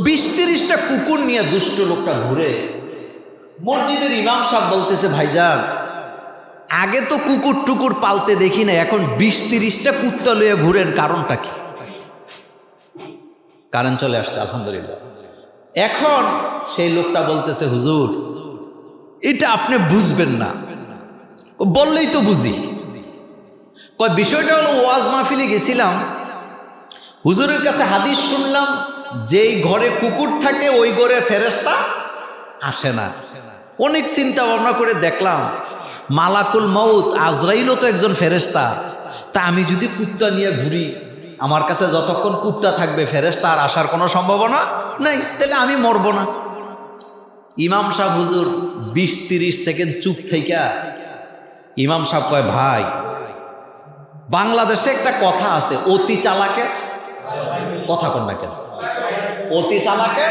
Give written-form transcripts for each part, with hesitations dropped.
20-30টা কুকুর নিয়ে দুষ্ট লোকটা ঘুরে। মসজিদের ইমাম সাহেব বলতেছে, ভাইজান আগে তো কুকুর টুকুর পালতে দেখি না, এখন 20-30টা কুত্তা লইয়া ঘুরেন, কারণটা কি? কারেন্ট চলে আসছে আলহামদুলিল্লাহ। এখন সেই লোকটা বলতেছে, হুজুর এটা আপনি বুঝবেন না, বললেই তো বুঝি। কয় বিষয়টা হলো, ওয়াজ মাহফিলে গেছিলাম, হুজুরের কাছে হাদিস শুনলাম, যেই ঘরে কুকুর থাকে ওই ঘরে ফেরেশতা আসে না। অনেক চিন্তা ভাবনা করে দেখলাম, মালাকুল মউত আজরাইলও তো একজন ফেরেশতা, তা আমি যদি কুত্তা নিয়ে ঘুরি, আমার কাছে যতক্ষণ কুত্তা থাকবে ফেরেশতা আর আসার কোনো সম্ভাবনা নাই, তাহলে আমি মরব না। ইমাম সাহেব হুজুর 20-30 সেকেন্ড চুপ থাইকা ইমাম সাহেব কয়, ভাই বাংলাদেশে একটা কথা আছে, অতি চালাকে কথা কন না কেন, অতি চালাকে।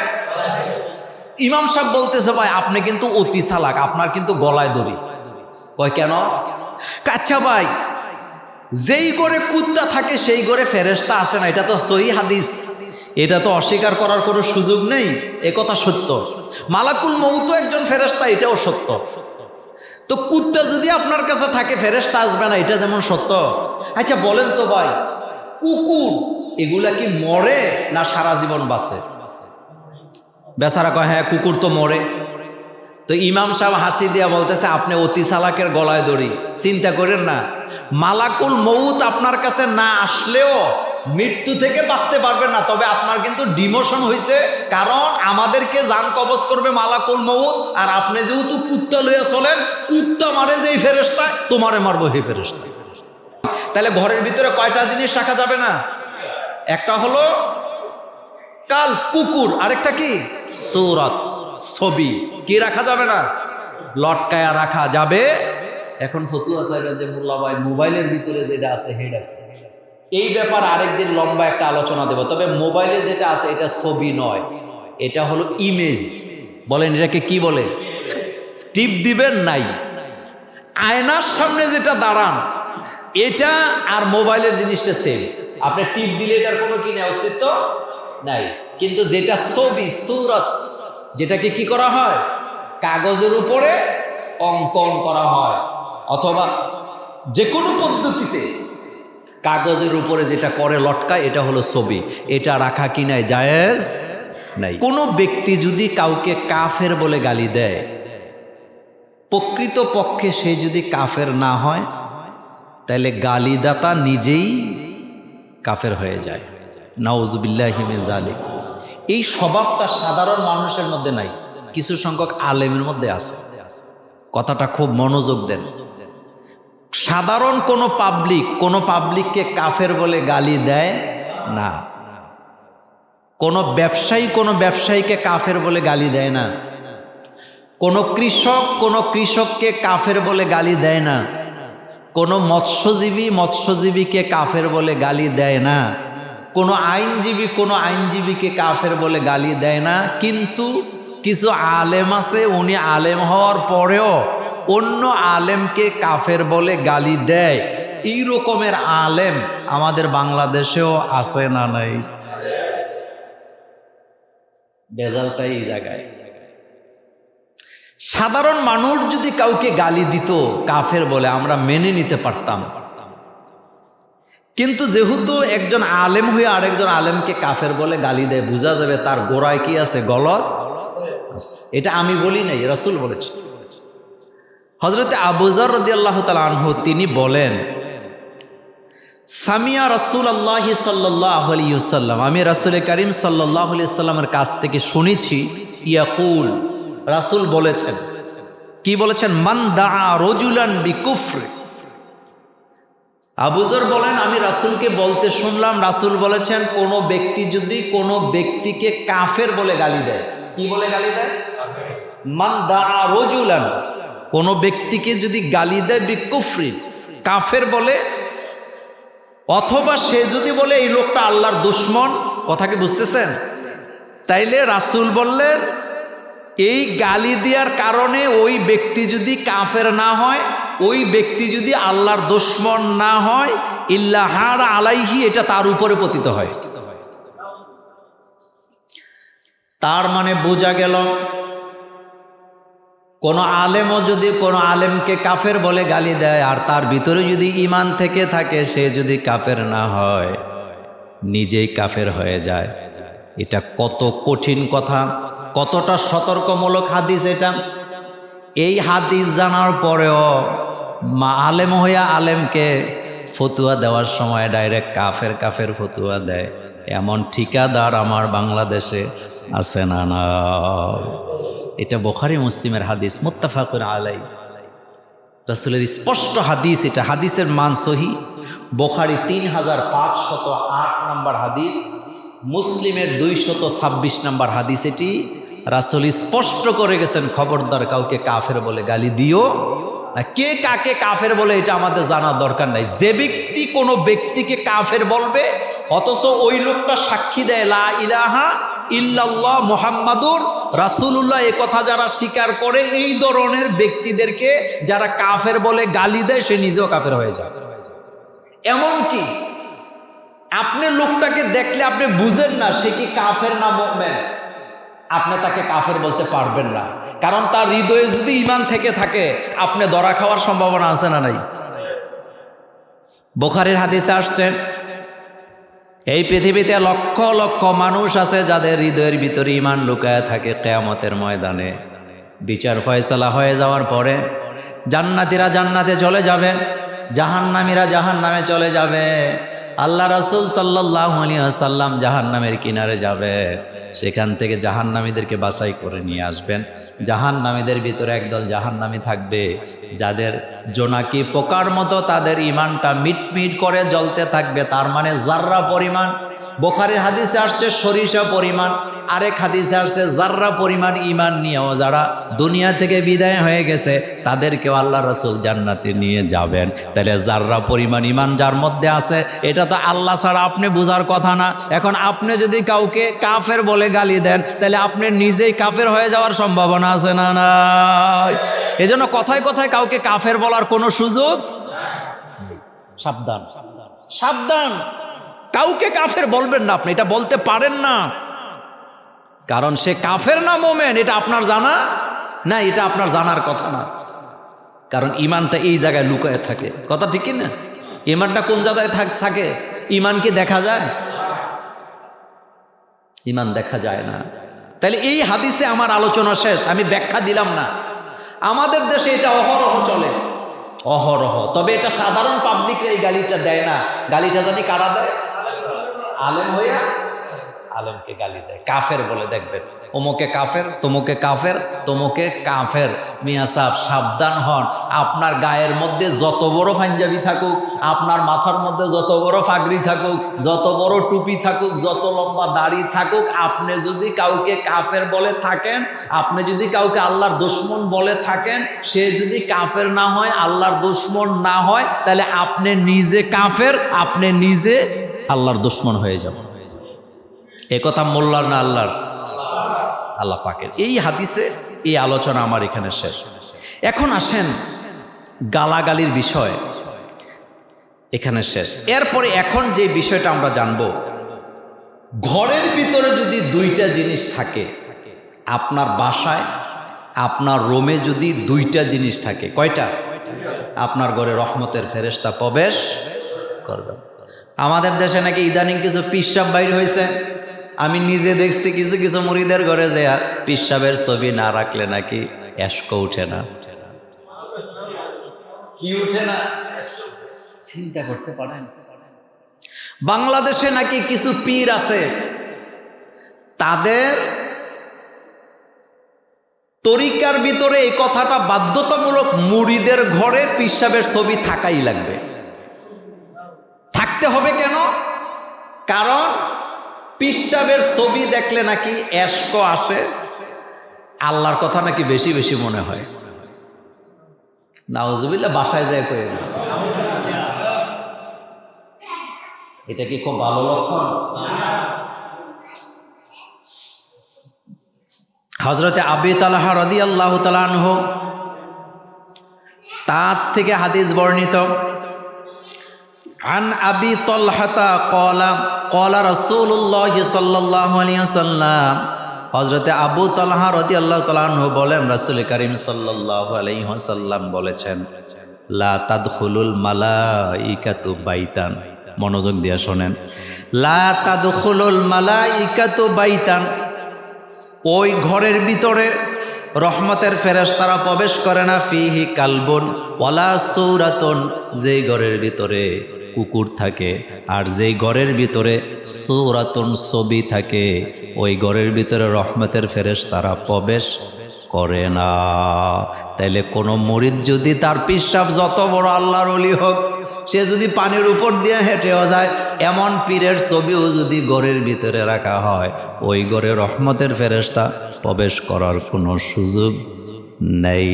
ইমাম সাহেব বলতেছে, ভাই আপনি কিন্তু অতি চালাক, আপনার কিন্তু গলায় দড়ি। কয় কেন? আচ্ছা ভাই, যেই ঘরে কুত্তা থাকে সেই ঘরে ফেরেশতা আসে না, এটা তো সহিহ হাদিস, এটা তো অস্বীকার করার কোনো সুযোগ নেই, এ কথা সত্য। মালাকুল মউত একজন ফেরেশতা, এটাও সত্য। তো কুত্তা যদি আপনার কাছে থাকে ফেরেশতা আসবে না, এটা যেমন সত্য। আচ্ছা বলেন তো ভাই, কুকুর এগুলা কি মরে না সারা জীবন বাঁচে? বেচারা কয়, হ্যাঁ কুকুর তো মরে। তো ইমাম সাহেব হাসি দিয়া বলতেছে, আপনি অতি চালাকের গলায় দড়ি। চিন্তা করেন না, মালাকুল মউত আপনার কাছে না আসলেও মৃত্যু থেকে বাঁচতে পারবেন না, তবে আপনার কিন্তু ডিমোশন হয়েছে, কারণ আমাদেরকে জান কবজ করবে মালাকুল মউত, আর আপনি যেহেতু কুত্তা লইয়া চলেন, কুত্তা মারে যেই ফেরেশতা, তোমারে মারবো সেই ফেরেশতা। তাহলে ঘরের ভিতরে কয়টা জিনিস রাখা যাবে না? একটা হলো কাল কুকুর, আরেকটা কি সূরাত ছবি, কি রাখা যাবে না? লটকায়া রাখা যাবে। এখন ফতুয়া সাহেব যে মোল্লা ভাই মোবাইলের ভিতরে যেটা আছে হেডা, এই ব্যাপার আরেকদিন লম্বা একটা আলোচনা দেব। তবে মোবাইলে যেটা আছে এটা ছবি নয়, এটা হলো ইমেজ। বলেন এটাকে কি বলে? টিপ দিবেন নাই, আয়নার সামনে যেটা দাঁড়ান এটা আর মোবাইলের জিনিসটা সেম। আপনি টিপ দিলে এটার কোনো কি নেই, অস্তিত্ব নাই। কিন্তু যেটা ছবি সূরাত, যেটাকে কি করা হয়, কাগজের উপরে অঙ্কন করা হয়, অথবা যে কোনো পদ্ধতিতে কাগজের উপরে যেটা করে লটকায়, এটা হলো ছবি। এটা রাখা কি নাই, জায়েজ নাই। কোনো ব্যক্তি যদি কাউকে কাফের বলে গালি দেয়, প্রকৃত পক্ষে সে যদি কাফের না হয়, তাহলে গালিদাতা নিজেই কাফের হয়ে যায়। নাউজুবিল্লাহি মিন যালিক। এই স্বভাবটা সাধারণ মানুষের মধ্যে নাই, কিছু সংখ্যক আলেমের মধ্যে আছে। কথাটা খুব মনোযোগ দেন। সাধারণ কোনো পাবলিককে কাফের বলে গালি দেয় না। কোনো ব্যবসায়ীকে কাফের বলে গালি দেয় না। কোনো কৃষককে কাফের বলে গালি দেয় না। কোনো মৎস্যজীবীকে কাফের বলে গালি দেয় না। কোনো আইনজীবীকে কাফের বলে গালি দেয় না। কিন্তু কিছু আলেম আছে, উনি আলেম হওয়ার পরেও অন্য আলেমকে কাফের বলে গালি দেয়। এই রকমের আলেম আমাদের বাংলাদেশেও আছে না নাই? বেজালটাই এই জায়গায়। সাধারণ মানুষ যদি কাউকে গালি দিত কাফের বলে, আমরা মেনে নিতে পারতাম। কিন্তু যেহেতু একজন আলেম হয়ে আরেকজন আলেমকে কাফের বলে গালি দেয়, বোঝা যাবে তার গোড়ায় কি আছে, গলত। এটা আমি বলি নাই, রাসূল বলেছেন। হযরত আবু যর রাদিয়াল্লাহু তাআলা আনহু তিনি বলেন, সামিয়া রাসূলুল্লাহ সাল্লাল্লাহু আলাইহি ওয়াসাল্লাম, আমি রাসূল করিম সাল্লাল্লাহু আলাইহি ওয়াসাল্লামের কাছ থেকে শুনেছি, ইয়াকুল, রাসূল বলেছেন, কি বলেছেন, মান দাআ রাজুলান বিকুফর। আবু যর বলেন, আমি রাসূলকে বলতে শুনলাম, রাসূল বলেছেন, কোন ব্যক্তি যদি কোন ব্যক্তিকে কাফের বলে গালি দেয়, কি বলে গালি দেয়? মান দাআ রাজুলান, কোন ব্যক্তিকে যদি গালি দেয় বিকুফরি, কাফের বলে, অথবা সে যদি বলে এই লোকটা আল্লাহর দুশমন, কথা কি বুঝতেছেন? তাইলে রাসূল বললেন, এই গালি দেওয়ার কারণে ওই ব্যক্তি যদি কাফের না হয়, ওই ব্যক্তি যদি আল্লাহর দুশমন না হয়, ইল্লা হার আলাইহি, এটা তার উপরে পতিত হয়। তার মানে বোঝা গেল কোনো আলেমও যদি কোনো আলেমকে কাফের বলে গালি দেয় আর তার ভিতরে যদি ঈমান থেকে থাকে, সে যদি কাফের না হয় নিজেই কাফের হয়ে যায়। এটা কত কঠিন কথা, কতটা সতর্কমূলক হাদিস এটা। এই হাদিস জানার পরেও আলেম হইয়া আলেমকে ফতুয়া দেওয়ার সময় ডাইরেক্ট কাফের কাফের ফতুয়া দেয়, এমন ঠিকাদার আমার বাংলাদেশে আছে না? না, এটা বুখারী মুসলিমের হাদিস, মুত্তাফাকুন আলাই, রাসূলের স্পষ্ট হাদিস। এটা হাদিসের মান সহি। বুখারী 3508 নম্বর হাদিস, মুসলিমের 226 নম্বর হাদিস। এটি রাসূল স্পষ্ট করে গেছেন, খবরদার কাউকে কাফের বলে গালি দিও না। কে কাকে কাফের বলে এটা আমাদের জানার দরকার নাই। যে ব্যক্তি কোনো ব্যক্তিকে কাফের বলবে অথচ ওই লোকটা সাক্ষী দেয় লা ইলাহা ইল্লাল্লাহ মুহাম্মাদুর রাসূলুল্লাহ, এ কথা যারা স্বীকার করে, এই ধরনের ব্যক্তিদেরকে যারা কাফের বলে গালি দেয়, সে নিজেও কাফের হয়ে যায়। এমনকি আপনি লোকটাকে দেখলে আপনি বুঝেন না সে কি কাফের না মুমিন, আপনি তাকে কাফের বলতে পারবেন না, কারণ তার হৃদয়ে যদি ঈমান থেকে থাকে আপনি ধরা খাওয়ার সম্ভাবনা আছে না নাই? বুখারীর হাদিসে আসছে, এই পৃথিবীতে লক্ষ লক্ষ মানুষ আছে যাদের হৃদয়ের ভিতরে ঈমান লুকায় থাকে। কিয়ামতের ময়দানে বিচার ফয়সালা হয়ে যাওয়ার পরে জান্নাতীরা জান্নাতে চলে যাবে, জাহান্নামীরা জাহান্নামে চলে যাবে। আল্লাহ রাসূল সাল্লাল্লাহু আলাইহি ওয়াসাল্লাম জাহান্নামের কিনারে যাবে, সেখান থেকে জাহান্নামীদেরকে বাছাই করে নিয়ে আসবেন। জাহান্নামীদের ভিতরে একদল জাহান্নামী থাকবে যাদের জোনাকি পোকার মতো তাদের ঈমানটা মিটমিট করে জ্বলতে থাকবে, তার মানে জাররা পরিমাণ। বুখারীর হাদিসে আসছে সরিষা পরিমাণ, আরেক হাদিসে আসছে জাররা পরিমাণ ঈমান নিয়েও যারা দুনিয়া থেকে বিদায় হয়ে গেছে তাদেরকেও আল্লাহ রাসূল জান্নাতে নিয়ে যাবেন। তাহলে জাররা পরিমাণ ঈমান যার মধ্যে আছে, এটা তো আল্লাহ ছাড়া আপনি বোঝার কথা না। এখন আপনি যদি কাউকে কাফের বলে গালি দেন তাহলে আপনি নিজেই কাফের হয়ে যাওয়ার সম্ভাবনা আছে না? নাই। এজন্য কথায় কথায় কাউকে কাফের বলার কোনো সুযোগ, সাবধান সাবধান, কাউকে কাফের বলবেন না আপনি, এটা বলতে পারেন না, কারণ সে কাফের না মুমিন এটা আপনার জানা না, এটা আপনার জানার কথা না, কারণ ঈমানটা এই জায়গায় লুকায় থাকে। কথা ঠিক না? ঈমানটা কোন জায়গায় থাকে? ঈমান কি দেখা যায়? ঈমান দেখা যায় না। তাহলে এই হাদিসে আমার আলোচনা শেষ, আমি ব্যাখ্যা দিলাম না। আমাদের দেশে এটা অহরহ চলে, অহরহ। তবে এটা সাধারণ পাবলিকরা এই গালিটা দেয় না, গালিটা জানি কারা দেয়? আলেম হইয়া আলেমকে গালি দেয়, কাফের বলে। দেখবেন অমুকে কাফের, তমুকে কাফের, তমুকে কাফের। মিয়া সাহেব সাবধান হন, আপনার গায়ের মধ্যে যত বড় পাঞ্জাবি থাকুক, আপনার মাথার মধ্যে যত বড় পাগড়ি থাকুক, যত বড় টুপি থাকুক, যত লম্বা দাড়ি থাকুক, আপনি যদি কাউকে কাফের বলে থাকেন, আপনি যদি কাউকে আল্লাহর দুশমন বলে থাকেন, সে যদি কাফের না হয়, আল্লাহর দুশমন না হয়, তাহলে আপনি নিজে কাফের, আপনি নিজে আল্লাহর দুশমন হয়ে যাবেন। এ কথা মোল্লার না আল্লাহর? আল্লাহ পাকের। এই হাদিসে এই আলোচনা আমার এখানে শেষ। এখন আসেন গালাগালির বিষয়, এখানে শেষ। এরপরে এখন যে বিষয়টা আমরা জানব, ঘরের ভিতরে যদি দুইটা জিনিস থাকে, আপনার বাসায় আপনার রুমে যদি দুইটা জিনিস থাকে, কয়টা? আপনার ঘরে রহমতের ফেরেশতা প্রবেশ করবে। আমাদের দেশে নাকি ইদানিং কিছু পিসাব বাইর হয়েছে, আমি নিজে দেখছি কিছু কিছু মুরিদের ঘরে যে পিসাবের ছবি না রাখলে নাকি এশক উঠে না। কি উঠে না? চিন্তা করতে পারেন? বাংলাদেশে নাকি কিছু পীর আছে, তাদের তরিকার ভিতরে এই কথাটা বাধ্যতামূলক, মুরিদের ঘরে পিসাবের ছবি থাকাই লাগবে। থাকতে হবে কেন? কারণ পিসাবের ছবি দেখলে নাকি এশক আসে, আল্লাহর কথা নাকি বেশি বেশি মনে হয়। নাউজুবিল্লাহ, বাসায় যায় কই, এটা কি খুব ভালো লক্ষণ? হযরতে আবি তালহা রাদিয়াল্লাহু তাআলা আনহু, তার থেকে হাদিস বর্ণিত, আন আবি তালহাতা ক্বালা ক্বালা রাসূলুল্লাহ সাল্লাল্লাহু আলাইহি ওয়াসাল্লাম, হযরতে আবু তালহা রাদিয়াল্লাহু তাআলা আনহু বলেন, রাসূল কারীম সাল্লাল্লাহু আলাইহি ওয়াসাল্লাম বলেছেন, লা তাদখুলুল মালাইকাতু বাইতান। মনোযোগ দিয়ে শোনেন, লা তাদখুলুল মালাইকাতু বাইতান, ওই ঘরের ভিতরে রহমতের ফেরেশতারা প্রবেশ করে না, ফিহি কালবুন ওয়ালা সূরাতুন, যেই ঘরের ভিতরে কুকুর থাকে আর যেই ঘরের ভিতরে সূরাতুন ছবি থাকে, ওই ঘরের ভিতরে রহমতের ফেরেশতারা প্রবেশ করে না। তাইলে কোনো মুরিদ যদি তার পিশাব যত বড় আল্লাহর ওলি হোক, সে যদি পানির উপর দিয়ে হেঁটেও যায়, এমন পীরের ছবিও যদি ঘরের ভিতরে রাখা হয়, ওই ঘরে রহমতের ফেরেশতা প্রবেশ করার কোনো সুযোগ নেই।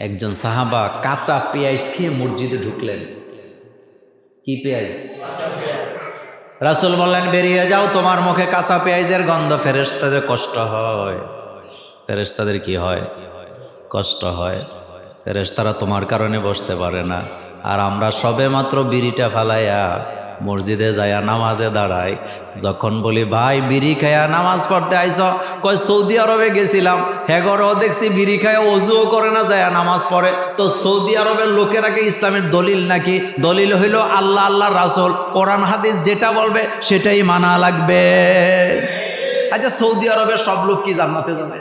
একজন সাহাবা কাঁচা পেঁয়াজ খেয়ে মসজিদে ঢুকলেন। কি পেঁয়াজ? রাসূল বললেন, বেরিয়ে যাও, তোমার মুখে কাঁচা পেঁয়াজের গন্ধ। ফেরেশতাদের কষ্ট হয়। ফেরেশতাদের কি হয়? কষ্ট হয়। ফেরেশতারা তোমার কারণে বসতে পারে না। আর আমরা সবে মাত্র বিড়িটা ফালাইয়া মসজিদে যাইয়া নামাজে দাঁড়াই, যখন বলি ভাই বিড়ি খাইয়া নামাজ পড়তে আইস, কয় সৌদি আরবে গেছিলাম, হেগরও দেখছি বিড়ি খাইয়া অজুও করে না, যাইয়া নামাজ পড়ে। তো সৌদি আরবের লোকেরাকে ইসলামের দলিল নাকি? দলিল হইল আল্লাহ, আল্লাহ রাসূল, কোরআন হাদিস যেটা বলবে সেটাই মানা লাগবে। আচ্ছা, সৌদি আরবের সব লোক কি জান্নাতে যাবে?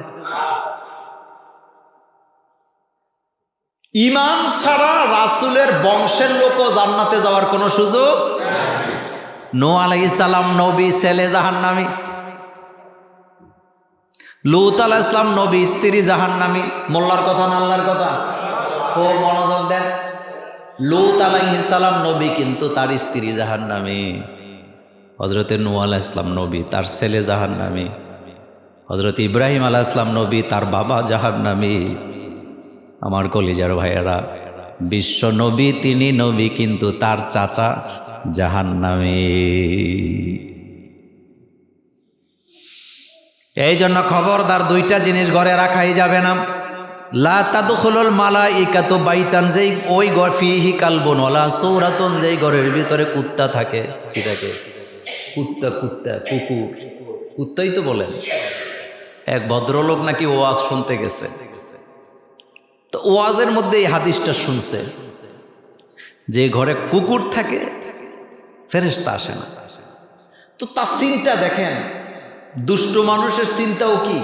ইমান ছাড়া রাসূলের বংশের লোকও জান্নাতে যাওয়ার কোনো সুযোগ। নূহ আলাইহিস সালাম নবী, ছেলে জাহান্নামী। লূত আলাইহিস সালাম নবী, স্ত্রী জাহান্নামী। মোল্লার কথা না আল্লাহর কথা? খুব মনোযোগ দেন। লূত আলাইহিস সালাম নবী, কিন্তু তার স্ত্রী জাহান্নামী। হযরতে নূহ আলাইহিস সালাম নবী, তার ছেলে জাহান্নামী। হযরত ইব্রাহিম আলাইহিস সালাম নবী, তার বাবা জাহান্নামী। আমার কলিজার ভাইয়েরা, বিশ্ব নবী তিনি নবী, কিন্তু তার চাচা জাহান্নামী। এই জন্য খবরদার, দুইটা জিনিস ঘরে রাখাই যাবে না। লা তাদখুলুল মালাইকাতু বাইতান, যেই ওই ঘর, ফিহি কালবুন ওয়ালা সূরাতুন, যেই ঘরের ভিতরে কুত্তা থাকে। কি থাকে? কুত্তা, কুত্তা, কুকুর। কুত্তাই তো বলেন। এক ভদ্রলোক নাকি ওয়াজ শুনতে গেছে, তো ওয়াজের মধ্যে এই হাদিসটা শুনছে, যে ঘরে কুকুর থাকে ফেরেশতা আসে না। তো তার চিন্তা দেখেন, দুষ্ট মানুষের চিন্তাও কি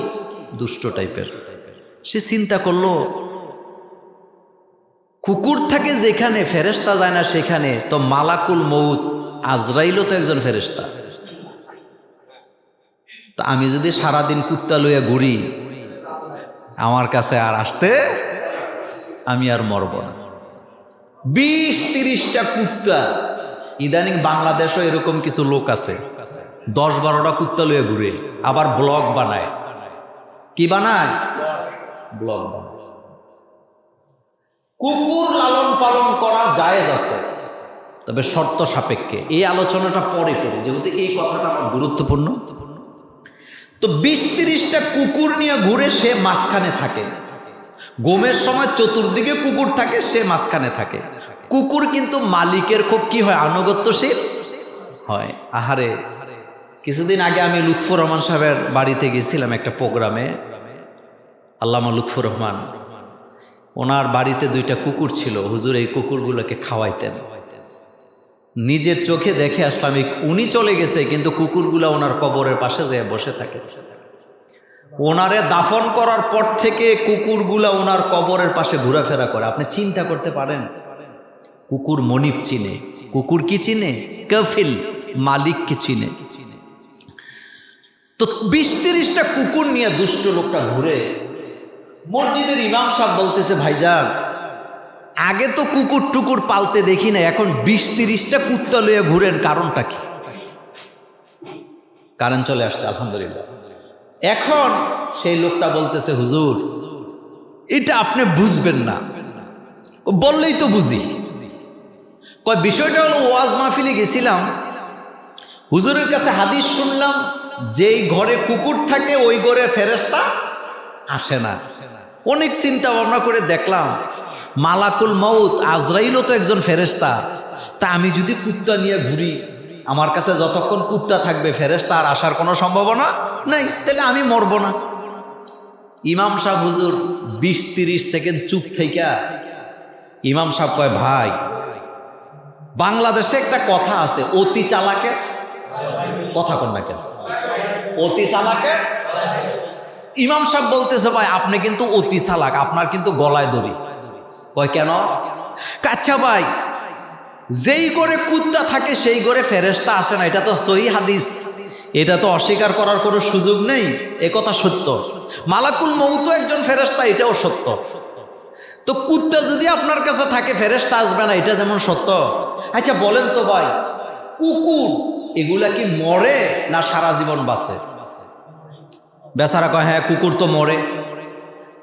দুষ্ট টাইপের। সে চিন্তা করলো, কুকুর থাকে যেখানে, ফেরেশতা যায় না সেখানে, তো মালাকুল মউত আজরাইলও তো একজন ফেরেশতা। তো আমি যদি সারাদিন কুত্তা লইয়া ঘুরি, আমার কাছে আর আসতে, আমি আর মরব না। 20-30টা কুত্তা, ইদানিং বাংলাদেশও এরকম কিছু লোক আছে, 10-12টা কুত্তা লইয়া ঘুরে, আবার ব্লগ বানায়। কি বানায়? ব্লগ বানায়। কুকুর লালন পালন করা জায়েজ আছে, তবে শর্ত সাপেক্ষে। এই আলোচনাটা পরে করি, যেহেতু এই কথাটা আমার গুরুত্বপূর্ণ। তো 20-30টা কুকুর নিয়ে ঘুরে, সে মাঝখানে থাকে। ঘুমের সময় চতুর্দিকে কুকুর থাকে, সে মাঝখানে থাকে। কুকুর কিন্তু মালিকের খুব কি হয়? আনুগত্যশীল হয়। আহারে, কিছুদিন আগে আমি লুৎফর রহমান সাহেবের বাড়িতে গেছিলাম একটা প্রোগ্রামে। আল্লামা লুৎফর রহমান, ওনার বাড়িতে 2টা কুকুর ছিল। হুজুর এই কুকুরগুলোকে খাওয়াইতেন। নিজের চোখে দেখে আসলাম, উনি চলে গেছে, কিন্তু কুকুরগুলো ওনার কবরের পাশে যেয়ে বসে থাকে। ওনারে দাফন করার পর থেকে কুকুরগুলা ওনার কবরের পাশে ঘোরাফেরা করে। আপনি চিন্তা করতে পারেন, কুকুর মনিব চিনে, কুকুর কি চিনে? কফিল, মালিককে চিনে। তো 20-30টা কুকুর নিয়ে দুষ্ট লোকটা ঘুরে। মসজিদের ইমাম সাহেব বলতেছে, ভাইজান আগে তো কুকুর টুকুর পালতে দেখি না, এখন 20-30টা কুত্তা লইয়া ঘুরেন, কারণটা কি? কারণ চলে আসছে, আলহামদুলিল্লাহ। এখন সেই লোকটা বলতেছে, হুজুর এটা আপনি বুঝবেন না, বললেই তো বুঝি। কয় বিষয়টা হলো, ওয়াজ মাহফিলে গেছিলাম, হুজুরের কাছে হাদিস শুনলাম, যেই ঘরে কুকুর থাকে ওই ঘরে ফেরেশতা আসে না। অনেক চিন্তা ভাবনা করে দেখলাম, মালাকুল মউত আজরাইলও তো একজন ফেরেশতা। তা আমি যদি কুত্তা নিয়ে ঘুরি, আমার কাছে যতক্ষণ কুত্তা থাকবে ফেরেশতা আর আসার কোনো সম্ভাবনা নেই, তাহলে আমি মরবো না। ইমাম সাহেব হুজুর 20-30 সেকেন্ড চুপ থেইকা ইমাম সাহেব কয়, ভাই বাংলাদেশে একটা কথা আছে, অতি চালাকে কথা কন না কেন, অতি চালাকে। ইমাম সাহেব বলতেছে, ভাই আপনি কিন্তু অতি চালাক, আপনার কিন্তু গলায় দড়ি। কয় কেন? আচ্ছা ভাই, যেই ঘরে কুত্তা থাকে সেই ঘরে ফেরেশতা আসে না, এটা তো সহি হাদিস, এটা তো অস্বীকার করার কোনো সুযোগ নেই, এ কথা সত্য। মালাকুল মউত একজন ফেরেশতা, এটাও সত্য। তো কুত্তা যদি আপনার কাছে থাকে ফেরেশতা আসবে না, এটা যেমন সত্য। আচ্ছা বলেন তো ভাই, কুকুর এগুলা কি মরে না সারা জীবন বাঁচে? বেচারা কয়, হ্যাঁ কুকুর তো মরে।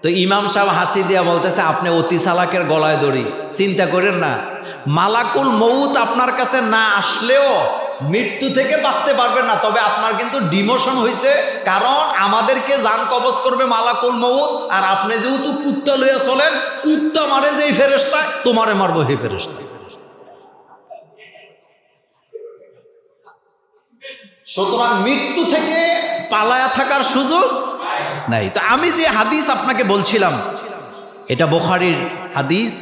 তো ইমাম সাহেব হাসি দিয়া বলতেছে, আপনি অতি চালাকের গলায় দড়ি। চিন্তা করেন না, মালাকুল মউত আপনার কাছে না আসলেও মৃত্যু থেকে বাঁচতে পারবেন না, তবে আপনার কিন্তু ডিমোশন হয়েছে, কারণ আমাদেরকে জান কবজ করবে মালাকুল মউত, আর আপনি যেহেতু কুত্তা লইয়া চলেন, কুত্তা মারে যেই ফেরেশতা, তোমারে মারবো সেই ফেরেশতা। সুতরাং মৃত্যু থেকে পালায়া থাকার সুযোগ নাই। তো আমি যে হাদিস আপনাকে বলছিলাম, এটা বুখারীর হাদিস,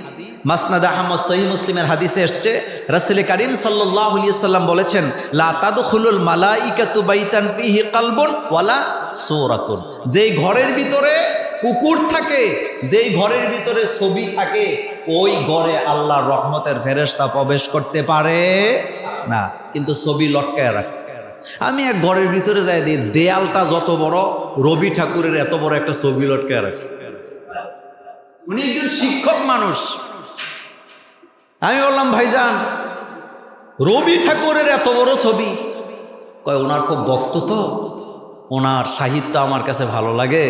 মাসনাদ আহমদ সহিহ মুসলিমের হাদিসে এসছে, রাসূল করিম সাল্লাল্লাহু আলাইহি সাল্লাম বলেছেন, লা তাদখুলুল মালাইকাতু বাইতান ফিহি কলবুন ওয়ালা সূরাতুন। যেই ঘরের ভিতরে কুকুর থাকে, যেই ঘরের ভিতরে ছবি থাকে, ওই ঘরে আল্লাহর রহমতের ফেরেশতা প্রবেশ করতে পারে না, কিন্তু ছবি লটকায় রাখে। আমি এক ঘরের ভিতরে যাই দিই, দেয়ালটা যত বড়, রবি ঠাকুরের এত বড় একটা ছবি লটকায় রাখছে। উনি একজন শিক্ষক মানুষ। আমি বললাম, ভাইজান রবি ঠাকুরের এত বড় ছবি? কয়, ওনার খুব ভক্ত, তো ওনার সাহিত্য আমার কাছে ভালো লাগে,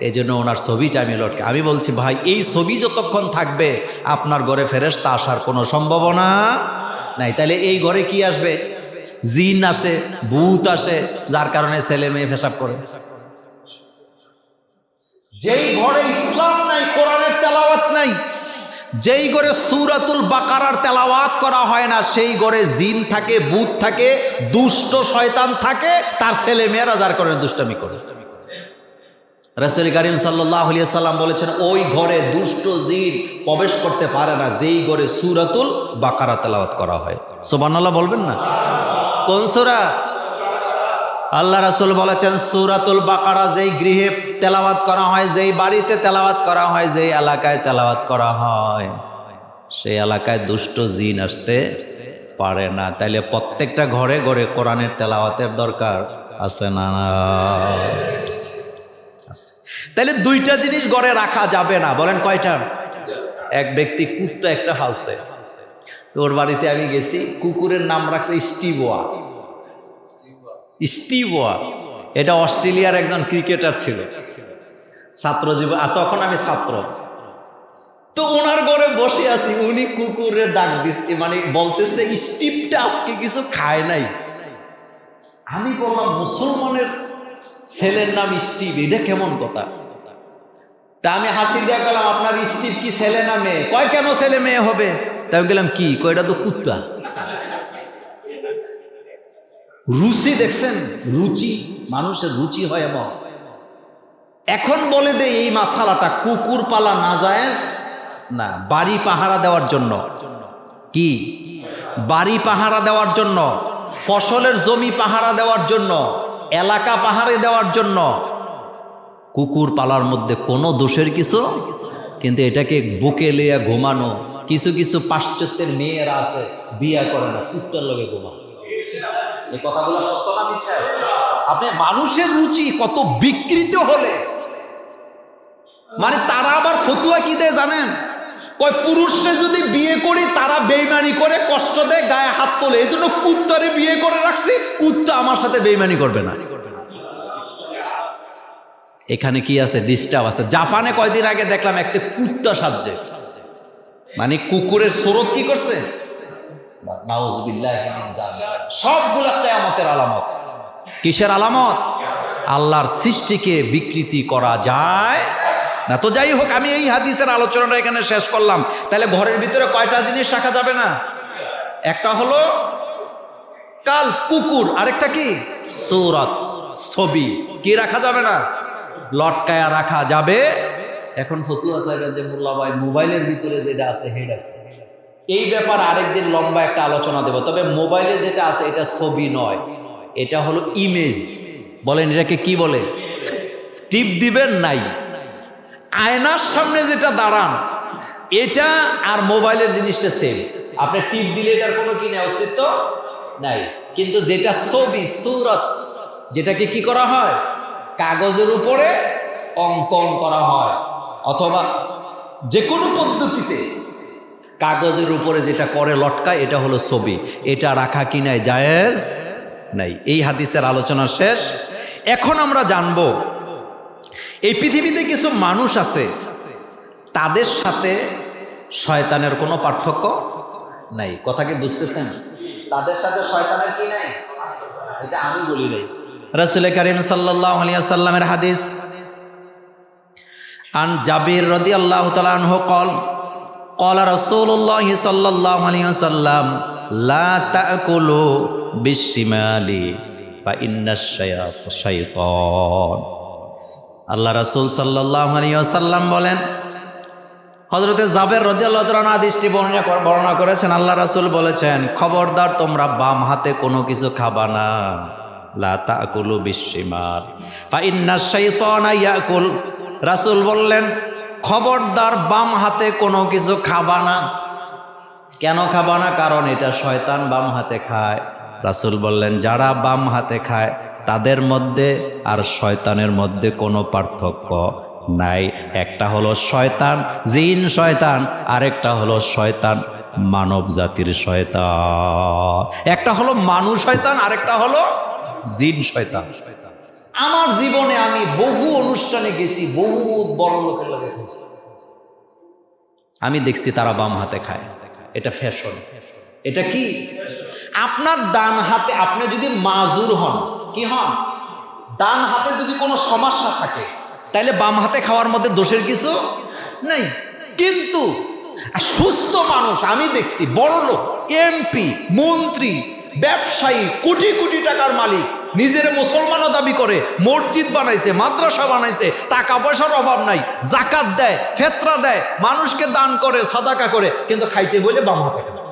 এই জন্য ওনার ছবিটা আমি লটকে। আমি বলছি, ভাই এই ছবি যতক্ষণ থাকবে আপনার ঘরে ফেরেশতা আসার কোনো সম্ভাবনা নাই। তাহলে এই ঘরে কি আসবে? জিন আসে, ভূত আসে, যার কারণে ছেলে মেয়ে পেশাব করে। যেই ঘরে ইসলাম নাই, কোরআনের তেলাওয়াত নাই, যেই ঘরে সূরাতুল বাকারার তেলাওয়াত করা হয় না, সেই ঘরে জিন থাকে, ভূত থাকে, দুষ্ট শয়তান থাকে, তার ছেলে মেয়েরা যার কারণে দুষ্টামি করে। রাসূল করিম সাল্লাল্লাহু আলাইহি সাল্লাম বলেছেন, ওই ঘরে দুষ্ট জিন প্রবেশ করতে পারে না যেই ঘরে সূরাতুল বাকারা তেলাওয়াত করা হয়। সুবহানাল্লাহ বলবেন না? কোন সূরা? আল্লাহ রাসূল বলেছেন, সূরাতুল বাকারা যেই গৃহে তেলাওয়াত করা হয়, যেই বাড়িতে তেলাওয়াত করা হয়, যেই এলাকায় তেলাওয়াত করা হয়, সেই এলাকায় দুষ্ট জিন আসতে পারে না। তাইলে প্রত্যেকটা ঘরে ঘরে কোরআনের তেলাওয়াতের দরকার আছে না? তাহলে দুইটা জিনিস ঘরে রাখা যাবে না, বলেন কয়টা? এক ব্যক্তি কুত্তা একটা ফালছে, তো ওর বাড়িতে আমি গেছি, কুকুরের নাম রাখছে স্টিবোয়া। স্টিবোয়া এটা অস্ট্রেলিয়ার একজন ক্রিকেটার ছিল, ছাত্র জীবন, তখন আমি ছাত্র। তো ওনার ঘরে বসে আছি, উনি কুকুরের ডাক দিচ্ছে, মানে বলতেছে স্টিভটা আজকে কিছু খায় নাই। আমি বললাম, মুসলমানের ছেলের নাম স্টিভ, এটা কেমন কথা? তা আমি হাসি দিয়ে গেলাম, আপনার স্টিভ কি ছেলে না মেয়ে? কয়, কেন ছেলে মেয়ে হবে? তাই আমি গেলাম, কি কয়, এটা তো কুত্তা। রুচি দেখছেন? রুচি, মানুষের রুচি হয় এমন। এখন বলে দে এই মাসালাটা, কুকুর পালা নাজায়েজ না, বাড়ি পাহারা দেওয়ার জন্য। কি? বাড়ি পাহারা দেওয়ার জন্য, ফসলের জমি পাহারা দেওয়ার জন্য, এলাকা পাহারা দেওয়ার জন্য কুকুর পালার মধ্যে কোনো দোষের কিছু, কিন্তু এটাকে বুকে লিয়ে ঘুমানো, কিছু কিছু পাশ্চাত্যের মেয়েরা আছে বিয়া করে না, কুত্তার লগে ঘুমানো। এই কথাগুলো সত্য না মিথ্যা? আপনি মানুষের রুচি কত বিকৃত হলে, মানে তারা আবার ফতুয়া কি দেয় জানেন? কয়, পুরুষে যদি বিয়ে করি তারা বেইমানি করে, কষ্ট দেয়, গায়ে হাত তোলে, এই জন্য কুত্তারে বিয়ে করে রাখছি, কুত্তা আমার সাথে বেইমানি করবে না। এখানে কি আছে? ডিস্টার্ব আছে। জাপানে কয়দিন আগে দেখলাম একটা কুত্তা সাজছে, মানে কুকুরের সুরত কি করছে, সবগুলা কিয়ামতের আলামত। কিসের আলামত? আল্লাহর সৃষ্টিকে বিকৃতি করা যায় না। তো যাই হোক, আমি এই হাদিসের আলোচনাটা এখানে শেষ করলাম। তাহলে ঘরের ভিতরে কয়টা জিনিস রাখা যাবে না? একটা হলো কাল কুকুর, আরেকটা কি সূরাত, ছবি। কি রাখা যাবে না? লটকায়া রাখা যাবে। এখন ফতুয়া সাহেব যে মোল্লা ভাই মোবাইলের ভিতরে যেটা আছে হেডা, এই ব্যাপারে আরেকদিন লম্বা একটা আলোচনা দেব। তবে মোবাইলে যেটা আছে এটা ছবি নয়, এটা হলো ইমেজ। বলেন এটাকে কি বলে? টিপ দিবেন নাই, আয়নার সামনে যেটা দাঁড়ান এটা আর মোবাইলের জিনিসটা সেম। আপনি টিপ দিলে এটার কোনো কি নেই, অস্তিত্ব নাই। কিন্তু যেটা ছবি সূরাত, যেটাকে কি করা হয়, কাগজের উপরে অঙ্কন করা হয়, অথবা যে কোনো পদ্ধতিতে কাগজের উপরে যেটা করে লটকায়, এটা হলো ছবি। এটা রাখা কি নাই, জায়েজ নাই। এই হাদিসের আলোচনা শেষ। এখন আমরা জানবো এই পৃথিবীতে কিছু মানুষ আছে তাদের সাথে শয়তানের কোনো পার্থক্য নাই। কথা কি বুঝতেছেন? তাদের সাথে শয়তানের কি নাই, এটা আমি বলি নাই, রাসূল কারীম সাল্লাল্লাহু আলাইহি ওয়াসাল্লামের হাদিস। আন জাবির রাদিয়াল্লাহু তাআলা আনহু قال قال رسول الله صلى الله عليه وسلم لا تأكلوا بالشمال فإن الشيطان। আল্লাহ রাসূল সাল্লাল্লাহু আলাইহি ওয়াসাল্লাম বলেন, হযরতে জাবের রাদিয়াল্লাহু তাআলা হাদিসটি বর্ণনা করেছেন। আল্লাহ রাসূল বলেছেন, খবরদার তোমরা বাম হাতে কোনো কিছু খাবা না। লা তাকুলু বিশিমাল ফা ইন্নাশ শাইতানা ইয়াকুল। রাসূল বললেন, খবরদার বাম হাতে কোনো কিছু খাবা না। কেন খাবা না? কারণ এটা শয়তান বাম হাতে খায়। রাসূল বললেন, যারা বাম হাতে খায় তাদের মধ্যে আর শয়তানের মধ্যে কোনো পার্থক্য নাই। একটা হলো শয়তান জিন শয়তান, আরেকটা হলো শয়তান মানব জাতির শয়তান। একটা হলো মানুষ শয়তান, আরেকটা হলো জিন শয়তান। আমার জীবনে আমি বহু অনুষ্ঠানে গেছি, বহু বড় লোকের লোকে গেছি, আমি দেখছি তারা বাম হাতে খায়। এটা ফ্যাশন। এটা কি? আপনার ডান হাতে আপনি যদি মাজুর হন, কি হন, ডান হাতে যদি কোনো সমস্যা থাকে তাহলে বাম হাতে খাওয়ার মধ্যে দোষের কিছু নেই। কিন্তু সুস্থ মানুষ আমি দেখছি, বড় লোক, এমপি, মন্ত্রী, ব্যবসায়ী, কোটি কোটি টাকার মালিক, নিজের মুসলমানও দাবি করে, মসজিদ বানাইছে, মাদ্রাসা বানাইছে, টাকা পয়সার অভাব নাই, জাকাত দেয়, ফেতরা দেয়, মানুষকে দান করে, সাদাকা করে, কিন্তু খাইতে বলে বাম হাতে খায়।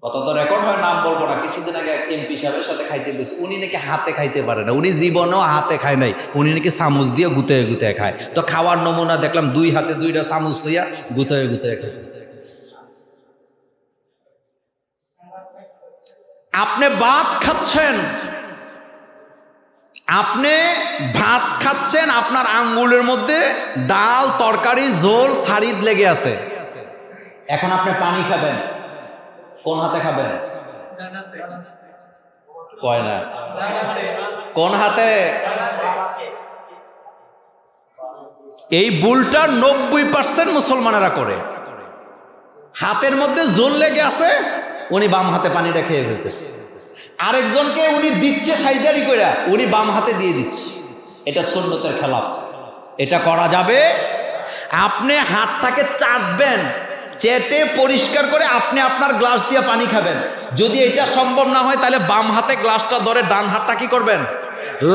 কত তো রেকর্ড হয়, নাম বলবো না। কিছুদিন আগে এক এমপি সাহেবের সাথে খাইতে বসে, উনি নাকি হাতে খাইতে পারে না, উনি জীবনেও হাতে খায় নাই, উনি নাকি চামচ দিয়ে গুতায় গুতায় খায়। তো খাওয়ার নমুনা দেখলাম, দুই হাতে দুইটা চামচ লইয়া গুতায় গুতায় খায়। আপনি ভাত খাচ্ছেন, আপনার আঙ্গুলের মধ্যে ডাল, তরকারি, ঝোল, সারিদ লেগে আছে। এখন আপনি পানি খাবেন, কোন হাতে খাবেন? কয় না, কোন হাতে? এই ভুলটা 90% মুসলমানেরা করে। হাতের মধ্যে ঝোল লেগে আছে, উনি বাম হাতে পানিটা খেয়ে ফেলতেছে। আরেকজনকে উনি দিচ্ছে সাইদারি কইরা, উনি বাম হাতে দিয়ে দিচ্ছে। এটা সুন্নতের খেলাফ, এটা করা যাবে। আপনি হাতটাকে চাটবেন, চেটে পরিষ্কার করে আপনি আপনার গ্লাস দিয়ে পানি খাবেন। যদি এটা সম্ভব না হয় তাহলে বাম হাতে গ্লাসটা ধরে ডান হাতটা কি করবেন,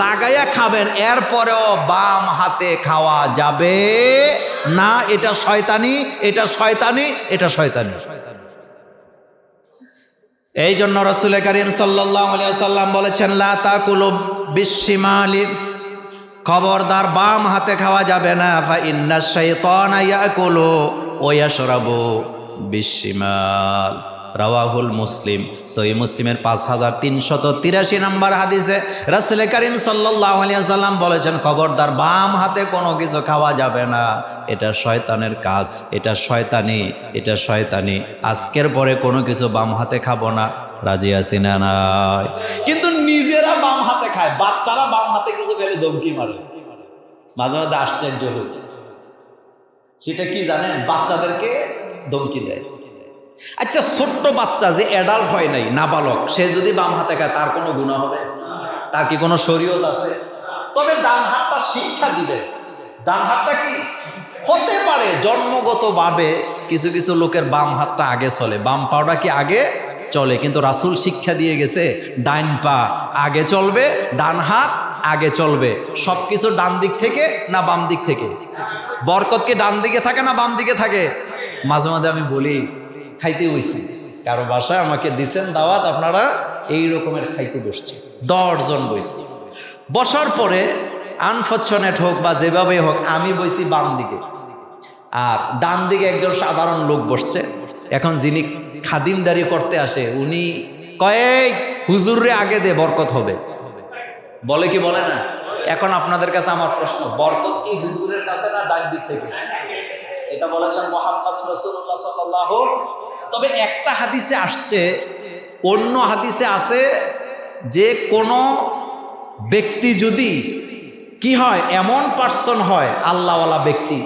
লাগাইয়া খাবেন। এরপরেও বাম হাতে খাওয়া যাবে না। এটা শয়তানি, এটা শয়তানি, এটা শয়তানি। এই জন্য রাসূল কারীম সাল্লাল্লাহু আলাইহি ওয়াসাল্লাম বলেছেন, লা তাকুলু বিশিমালি, খবরদার বাম হাতে খাওয়া যাবে না। ফা ইন্নাশ শাইতানা ইয়াকুলু ওয়া ইয়াশরাবু বিশিমাল। রাওয়াহুল মুসলিম। সহিহ মুসলিমের 5383 নম্বর হাদিসে রাসূল কারীম সাল্লাল্লাহু আলাইহি ওয়াসাল্লাম বলেছেন, খবরদার বাম হাতে কোনো কিছু খাওয়া যাবে না। এটা শয়তানের কাজ, এটা শয়তানি, এটা শয়তানি। আজকের পরে কোনো কিছু বাম হাতে খাবো না। রাজি আছি না নাই? কিন্তু নিজেরা বাম হাতে খায়, বাচ্চারা বাম হাতে কিছু খেলে ধমকি মারে, মাঝে মাঝে আশ্চর্য হয়ে যায়। সেটা কি জানেন? বাচ্চাদেরকে ধমকি দেয়। আচ্ছা, ছোট্ট বাচ্চা যে অ্যাডাল্ট হয় নাই, নাবালক, সে যদি বাম হাতে খায় তার কোনো গুনাহ হবে? তার কি কোনো শরীয়ত আছে? তবে ডান হাতটা শিক্ষা দিবে। ডান হাতটা কি হতে পারে জন্মগতভাবে কিছু কিছু লোকের বাম হাতটা আগে চলে, বাম পাওটা কি আগে চলে, কিন্তু রাসূল শিক্ষা দিয়ে গেছে ডাইন পা আগে চলবে, ডান হাত আগে চলবে। সবকিছু ডান দিক থেকে না বাম দিক থেকে? বরকত কি ডান দিকে থাকে না বাম দিকে থাকে? মাঝে মাঝে আমি বলি, খাইতে বসছি, কারো বাসায় আমাকে দিছেন দাওয়াত, আপনারা এই রকমের খাইতে বসছে, 10 জন বসছি। বসার পরে আনফরচুনেট হোক বা যেভাবে হোক আমি বসি বাম দিকে, আর ডান দিকে একজন সাধারণ লোক বসছে। এখন যিনি খাদিমদারি করতে আসে উনি কয়েক হুজুরে আগে দে, বরকত হবে, বলে কি বলে না? এখন আপনাদের কাছে আমার প্রশ্ন, বরকত কি হুজুরের কাছে না ডান দিক থেকে? এটা বলেছেন মুহাম্মদ রাসূলুল্লাহ সাল্লাল্লাহু। তবে একটা হাদিসে আসছে, অন্য হাদিসে আছে যে কোনো ব্যক্তি যদি কি হয়, এমন পার্সন হয়, আল্লাহওয়ালা ব্যক্তি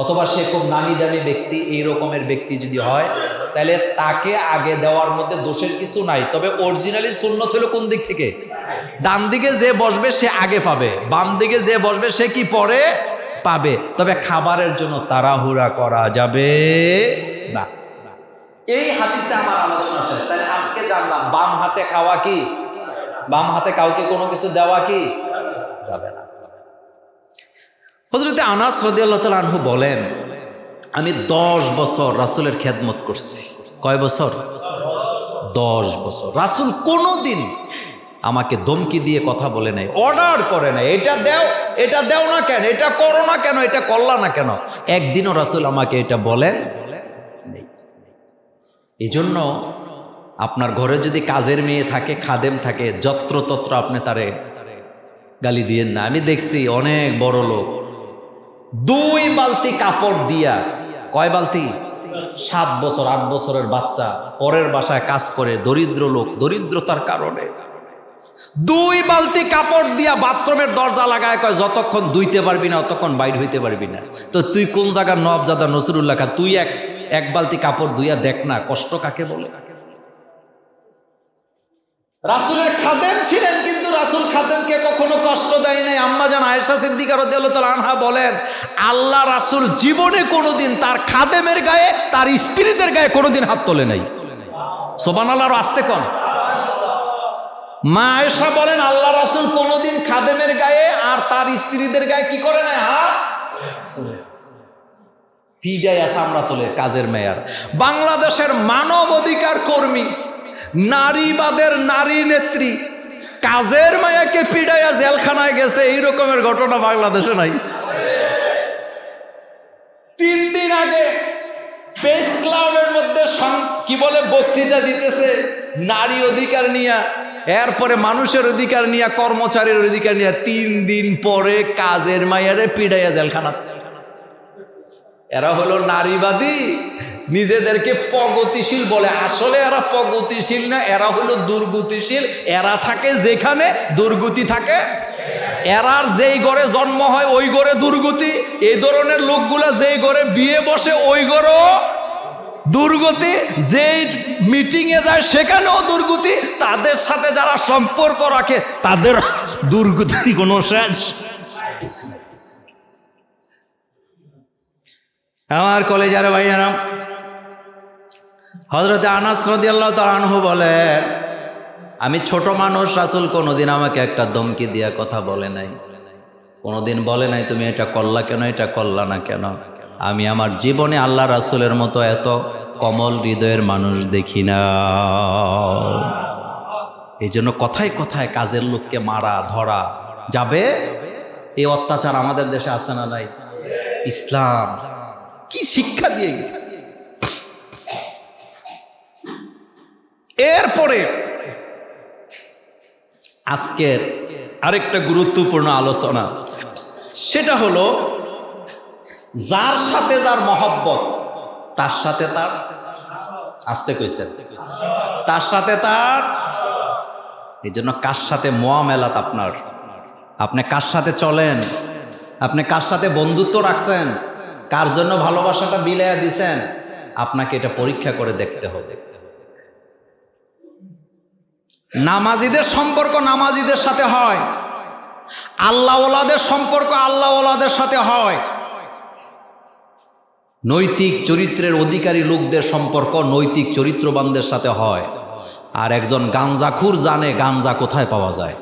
অথবা সে খুব নামি দামি ব্যক্তি, এই রকমের ব্যক্তি যদি হয়, তাহলে তাকে আগে দেওয়ার মধ্যে দোষের কিছু নাই। তবে অরিজিনালি সুন্নত হলো কোন দিক থেকে? ডান দিকে যে বসবে সে আগে পাবে, বাম দিকে যে বসবে সে কি পরে পাবে। তবে খাবারের জন্য তাড়াহুড়া করা যাবে না। এই হাদিসে আমার আলোচনা শেষ। তাহলে আজকে জানলাম বাম হাতে খাওয়া কি, বাম হাতে কাউকে কোনো কিছু দেওয়া কি যাবে না। হযরতে আনাস রাদিয়াল্লাহু তাআলা আনহু বলেন, আমি 10 বছর রাসূলের খেদমত করছি। কয় বছর? 10 বছর। রাসূল কোনোদিন আমাকে ধমকি দিয়ে কথা বলে নাই, অর্ডার করে নাই, এটা দেও না কেন, এটা করো না কেন, এটা করলা না কেন। একদিনও রাসূল আমাকে এটা বলেন নেই। এই জন্য আপনার ঘরে যদি কাজের মেয়ে থাকে, খাদেম থাকে, যত্রতত্র আপনি তারে গালি দিয়েন না। আমি দেখছি অনেক বড় লোক 2 বালতি কাপড় দিয়া, কয় বালতি? 7 বছর 8 বছরের বাচ্চা পরের বাসায় কাজ করে, দরিদ্র লোক, দরিদ্রতার কারণে 2 বালতি কাপড় দিয়া বাথরুমের দরজা লাগায়, কয় যতক্ষণ ধুইতে পারবি না ততক্ষণ বাইর হইতে পারবি না। তো তুই কোন জায়গার নওয়াবজাদা নসরুল্লাহ খা? তুই এক বালতি কাপড় ধুইয়া দেখ না, কষ্ট কাকে বলে। রাসূলের খাদেম ছিলেন, কিন্তু রাসূল খাদেমকে কখনো কষ্ট দেয় নাই। আম্মা জান আয়েশা সিদ্দিকা রাদিয়াল্লাহু তাআলা আনহা বলেন, আল্লাহ রাসূল জীবনে কোনোদিন তার খাদেমের গায়ে, তার স্ত্রীদের গায়ে কোনোদিন হাত তোলে নাই। সুবহানাল্লাহ, আর আস্তে কোন। মা আয়েশা বলেন, আল্লাহ রাসূল কোনোদিন খাদেমের গায়ে আর তার স্ত্রীদের গায়ে কি করে নাই? হাত পিডাইয়া চামড়া তোলে কাজের মেয়ার। বাংলাদেশের মানব অধিকার কর্মী, নারীবাদের নারী নেত্রী কাজের মায়াকে পিড়াইয়া জেলখানায় গেছে, এই রকমের ঘটনা বাংলাদেশে নাই। 3 দিন আগে প্রেস ক্লাবের মধ্যে কি বলে বক্তৃতা দিতেছে নারী অধিকার নিয়ে, এরপরে মানুষের অধিকার নিয়ে, কর্মচারীর অধিকার নিয়ে। 3 দিন পরে কাজের মায়ারে পিড়াইয়া জেলখানা। এরা হলো নারীবাদী, নিজেদেরকে প্রগতিশীল বলে, আসলে এরা প্রগতিশীল না, এরা হলো দুর্গতিশীল। এরা থাকে যেখানে দুর্গতি থাকে, এরার যেই ঘরে জন্ম হয় ওই ঘরে দুর্গতি। এই ধরনের লোকগুলা যেই ঘরে বিয়ে বসে ওই ঘরেও দুর্গতি, যেই মিটিংয়ে যায় সেখানেও দুর্গতি। তাদের সাথে যারা সম্পর্ক রাখে তাদের দুর্গতির কোনো শেষ। আমার কলেজের ভাইয়ারা, হযরতে আনাস রাদিয়াল্লাহু তাআলা আনহু বলেন, আমি ছোট মানুষ, রাসূল কোনোদিন আমাকে একটা ধমকি দিয়া কথা বলে নাই, কোনোদিন বলে নাই তুমি এটা করলা কেন, এটা করলা না কেন। আমি আমার জীবনে আল্লাহ রাসূলের মতো এত কোমল হৃদয়ের মানুষ দেখি না। এই জন্য কথায় কথায় কাজের লোককে মারা ধরা যাবে, এই অত্যাচার আমাদের দেশে আছে না নাই? ইসলাম কি শিক্ষা দিয়ে গেছে। এরপরে আজকের আরেকটা গুরুত্বপূর্ণ আলোচনা, সেটা হলো যার সাথে যার মহব্বত তার সাথে তার, আসতে কইছেন, তার সাথে তার। এই জন্য কার সাথে মুআমালাত আপনার, আপনি কার সাথে চলেন, আপনি কার সাথে বন্ধুত্ব রাখছেন, কার জন্য ভালোবাসাটা বিলাইয়া দিছেন, আপনাকে এটা পরীক্ষা করে দেখতে হবে। নামাজিদের সম্পর্ক নামাজিদের সাথে হয়, আল্লাহওয়ালাদের সম্পর্ক আল্লাহওয়ালাদের সাথে হয়, নৈতিক চরিত্রের অধিকারী লোকদের সম্পর্ক নৈতিক চরিত্রবানদের সাথে হয়। আর একজন গাঞ্জাখুর জানে গাঞ্জা কোথায় পাওয়া যায়।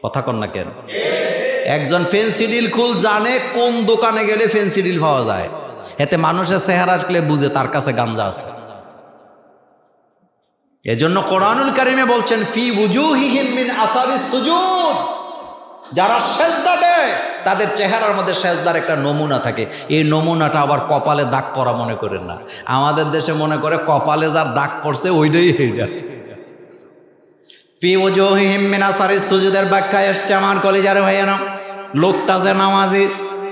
কথা কন না কেন? একজন ফেন্সিডিল খুল জানে কোন দোকানে গেলে ফেন্সিডিল পাওয়া যায়। এতে মানুষের চেহারা দেখলে বুঝে তার কাছে গাঞ্জা আছে। এজন্য কোরআনুল কারীমে বলছেন ফি উজুহিহিম মিন আসারিস সুজুদ, যারা সেজদা দেয় তাদের চেহারার মধ্যে সেজদার একটা নমুনা থাকে। এই নমুনাটা আবার কপালে দাগ পড়া মনে করেন না। আমাদের দেশে মনে করে কপালে যার দাগ পড়ছে ওইটাই এইটা। ফি উজুহিহিম মিন আসারিস সুজুদের ব্যাখ্যায় এসছে আমার কলিজার ভাইয়েরা, লোকটা যে নামাজি,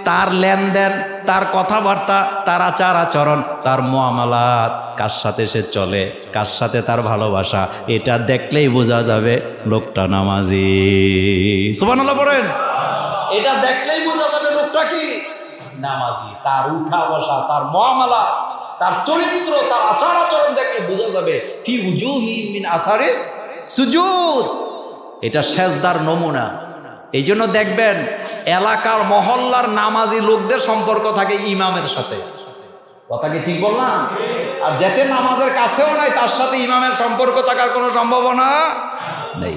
তার লেনদেন, তার কথাবার্তা, তার আচার আচরণ, তার মুআমালাত, কার সাথে সে চলে, কার সাথে তার ভালোবাসা, এটা দেখলেই বোঝা যাবে লোকটা নামাজি। সুবহানাল্লাহ পড়েন। এটা দেখলেই বোঝা যাবে লোকটা কি নামাজি। তার উঠা বসা, তার মুআমালাত, তার চরিত্র, তার আচার আচরণ দেখলে বোঝা যাবে ফি উজুহি মিন আসারিস সুজুদ। এটা সেজদার নমুনা। এই জন্য দেখবেন এলাকার মহল্লার নামাজি লোকদের সম্পর্ক থাকে ইমামের সাথে। কথা কি ঠিক বললাম? আর যেতে নামাজের কাছেও নাই তার সাথে ইমামের সম্পর্ক থাকার কোনো সম্ভাবনা নেই।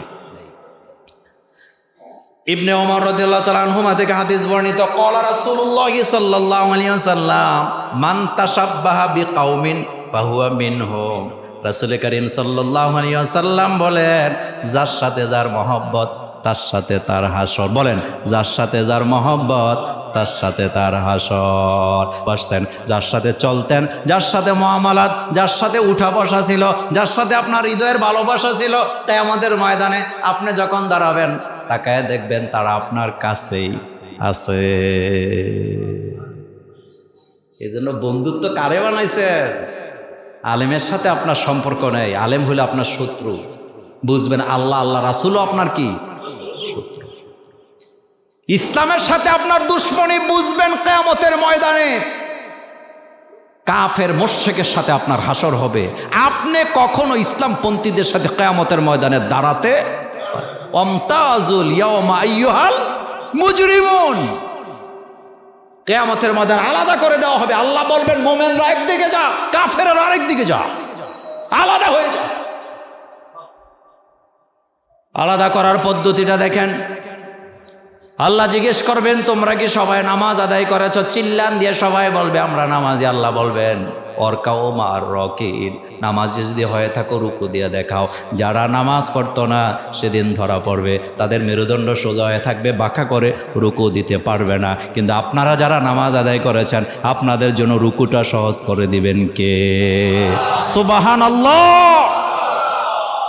ইবনে ওমর রাদিয়াল্লাহু তাআলা আনহুমা থেকে হাদিস বর্ণিত, ক্বালা রাসূলুল্লাহ সাল্লাল্লাহু আলাইহি ওয়াসাল্লাম মান তাশাব্বাহা বিকাউমিন ফাহুয়া মিনহুম। রাসূল করিম সাল্লাল্লাহু আলাইহি ওয়াসাল্লাম বলেন, যার সাথে যার মহব্বত তার সাথে তার হাসর। বলেন, যার সাথে যার মহব্বত তার সাথে তার হাসর। বসতেন, যার সাথে চলতেন, যার সাথে মুআমালাত, যার সাথে উঠা বসা ছিল, যার সাথে আপনার হৃদয়ের ভালোবাসা ছিল, তাই আমাদের ময়দানে আপনি যখন দাঁড়াবেন তাকায় দেখবেন তারা আপনার কাছেই আছে। এই জন্য বন্ধুত্ব কারে বানাইছে? আলেমের সাথে আপনার সম্পর্ক নেই, আলেম হলে আপনার শত্রু। বুঝবেন আল্লাহ আল্লাহ রাসূলও আপনার কি শত্রু। ইসলামের সাথে আপনার দুশ্মনী বুঝবেন কিয়ামতের ময়দানে। কাফের মুশরিকের সাথে আপনার হাসর হবে। আপনি কখনো ইসলামপন্থীদের সাথে কিয়ামতের ময়দানে দাঁড়াতে আমতাজুল ইয়াওমা আইয়ুহাল মুজরিমুন। কিয়ামতের ময়দানে আলাদা করে দেওয়া হবে। আল্লাহ বলবেন মুমিনরা একদিকে যা, কাফেররা আরেক দিকে যা, আলাদা হয়ে যা। আলাদা করার পদ্ধতিটা দেখেন। আল্লাহ জিজ্ঞেস করবেন তোমরা কি সবাই নামাজ আদায় করেছ? চিল্লান দিয়ে সবাই বলবে আমরা নামাজি। আল্লাহ বলবেন অরকাও মার রকিন, নামাজি যদি হয়ে থাকো রুকু দিয়ে দেখাও। যারা নামাজ পড়তো না সেদিন ধরা পড়বে, তাদের মেরুদণ্ড সোজা হয়ে থাকবে, বাঁকা করে রুকু দিতে পারবে না। কিন্তু আপনারা যারা নামাজ আদায় করেছেন আপনাদের জন্য রুকুটা সহজ করে দিবেন কে? সুবহানাল্লাহ।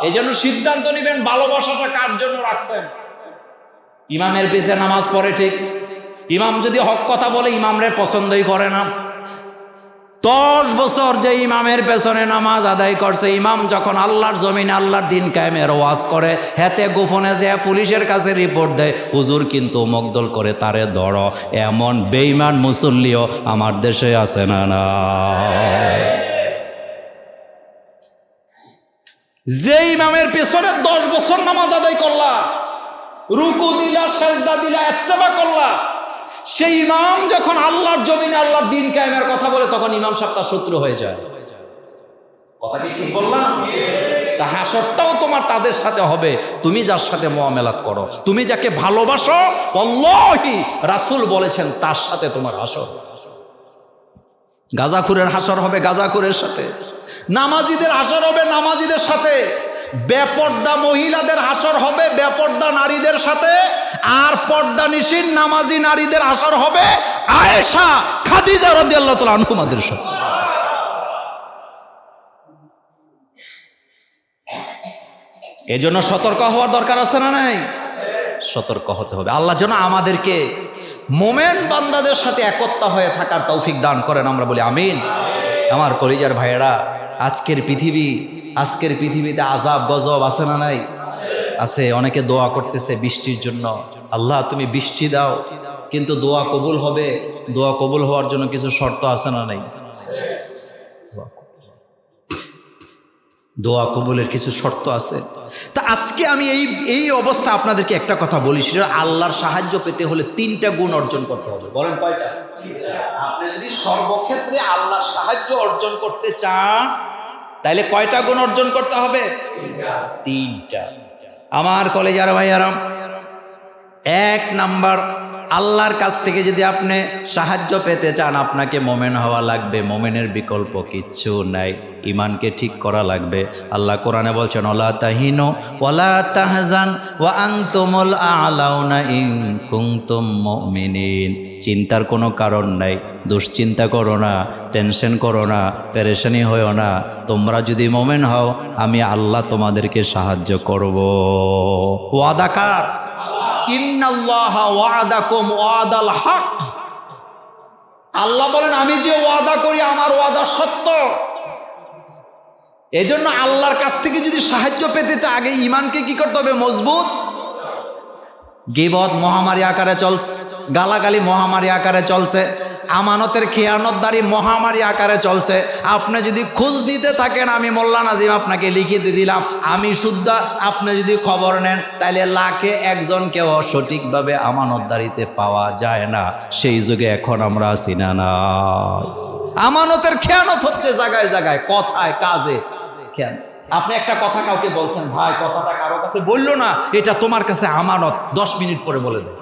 এই জন্য সিদ্ধান্ত নেবেন ভালোবাসাটা কার জন্য রাখছেন। ইমামের পিছে নামাজ পড়ে ঠিক, ইমাম যদি হক কথা বলে ইমামরে পছন্দই করে না। 10 বছর যে ইমামের পেছনে নামাজ আদায় করছে, ইমাম যখন আল্লাহর জমিনে আল্লাহর দিন কায়েমের ওয়াজ করে, হেতে গোপনে যে পুলিশের কাছে রিপোর্ট দেয় হুজুর কিন্তু মকদল করে তারে ধরো, এমন বেঈমান মুসল্লিও আমার দেশে আছে না? না। যে ইমামের পেছনে 10 বছর নামাজ আদায় করলা, রুকু দিলা, সেজদা দিলা, ইত্তেবা করলা, সেই ইমাম যখন আল্লাহর জমিনে আল্লাহর দিন কায়েমের কথা বলে তখন ইমাম সাহেব তার শত্রু হয়ে যায়। কথা কি ঠিক বললাম? তা হাসরটাও তোমার তাদের সাথে হবে তুমি যার সাথে মুআমালাত করো, তুমি যাকে ভালোবাসো। আল্লাহি রাসূল বলেছেন তার সাথে তোমার হাসর। গাজাখুরের হাসর হবে গাজাখুরের সাথে, নামাজিদের হাসর হবে নামাজিদের সাথে, বেপর্দা মহিলাদের হাসর হবে বেপর্দা নারীদের সাথে, আর পর্দানিশীন নামাজি নারীদের হাসর হবে আয়েশা খাদিজা রাদিয়াল্লাহু তাআলা আনহুমাদের সাথে। এজন্য সতর্ক হওয়ার দরকার আছে না নাই? সতর্ক হতে হবে। আল্লাহ যেন আমাদেরকে মোমেন বান্দাদের সাথে একত্র হয়ে থাকার তৌফিক দান করেন, আমরা বলি আমিন। আমার কলিজার ভাইয়েরা, আজকের পৃথিবীতে আযাব গজব আছে না নাই? আছে। অনেকে দোয়া করতেছে বৃষ্টির জন্য, আল্লাহ তুমি বৃষ্টি দাও, কিন্তু দোয়া কবুল হবে। দোয়া কবুল হওয়ার জন্য কিছু শর্ত আছে না নাই? দোয়া কবুলের কিছু শর্ত আছে। তা আজকে আমি এই অবস্থা আপনাদেরকে একটা কথা বলি, সেটা আল্লাহর সাহায্য পেতে হলে 3টা গুণ অর্জন করতে হবে। বলেন কয়টা? আপনি যদি সর্বক্ষেত্রে আল্লাহর সাহায্য অর্জন করতে চান তাইলে কয়টা গুণ অর্জন করতে হবে? তিনটা। আমার কলেজার ভাইয়ারা, এক নাম্বার, আল্লাহর কাছ থেকে যদি আপনি সাহায্য পেতে চান আপনাকে মোমেন হওয়া লাগবে। মোমেনের বিকল্প কিচ্ছু নাই। ইমানকে ঠিক করা লাগবে। আল্লাহ কোরআনে বলছেন ওয়ালা তাহিনু ওয়ালা তাহজান ওয়া আনতুমুল আ'লাউনা ইন কুনতুম মুমিনিন। চিন্তার কোনো কারণ নাই, দুশ্চিন্তা করো না, টেনশন করো না, পেরেশানি হয়ো না। তোমরা যদি মোমেন হও আমি আল্লাহ তোমাদেরকে সাহায্য করব। ওয়াদা কার? ইন্নাল্লাহা ওয়াদাকুম ওয়াদাল হক। আল্লাহ বলেন আমি যে ওয়াদা করি আমার ওয়াদা সত্য। এজন্য আল্লাহর কাছ থেকে যদি সাহায্য পেতে চায় আগে ইমানকে কি করতে হবে? মজবুত। গীবত মহামারী আকারে চলছে, গালাগালি মহামারী আকারে চলছে, আমানতের খেয়ানতদারি মহামারী আকারে চলছে। আপনি যদি খোঁজ নিতে থাকেন, আমি মোল্লা নাজিম আপনাকে লিখে দিয়ে দিলাম, আমি শুদ্ধ। আপনি যদি খবর নেন তাহলে লাখে একজনকেও সঠিকভাবে আমানতদারিতে পাওয়া যায় না। সেই যুগে এখন আমরা আছি না? না, আমানতের খেয়ানত হচ্ছে জায়গায় জায়গায়, কথায় কাজে খেয়ানত। আপনি একটা কথা কাউকে বলছেন, ভাই কথাটা কারো কাছে বললো না, এটা তোমার কাছে আমানত, 10 মিনিট পরে বলে দেয়।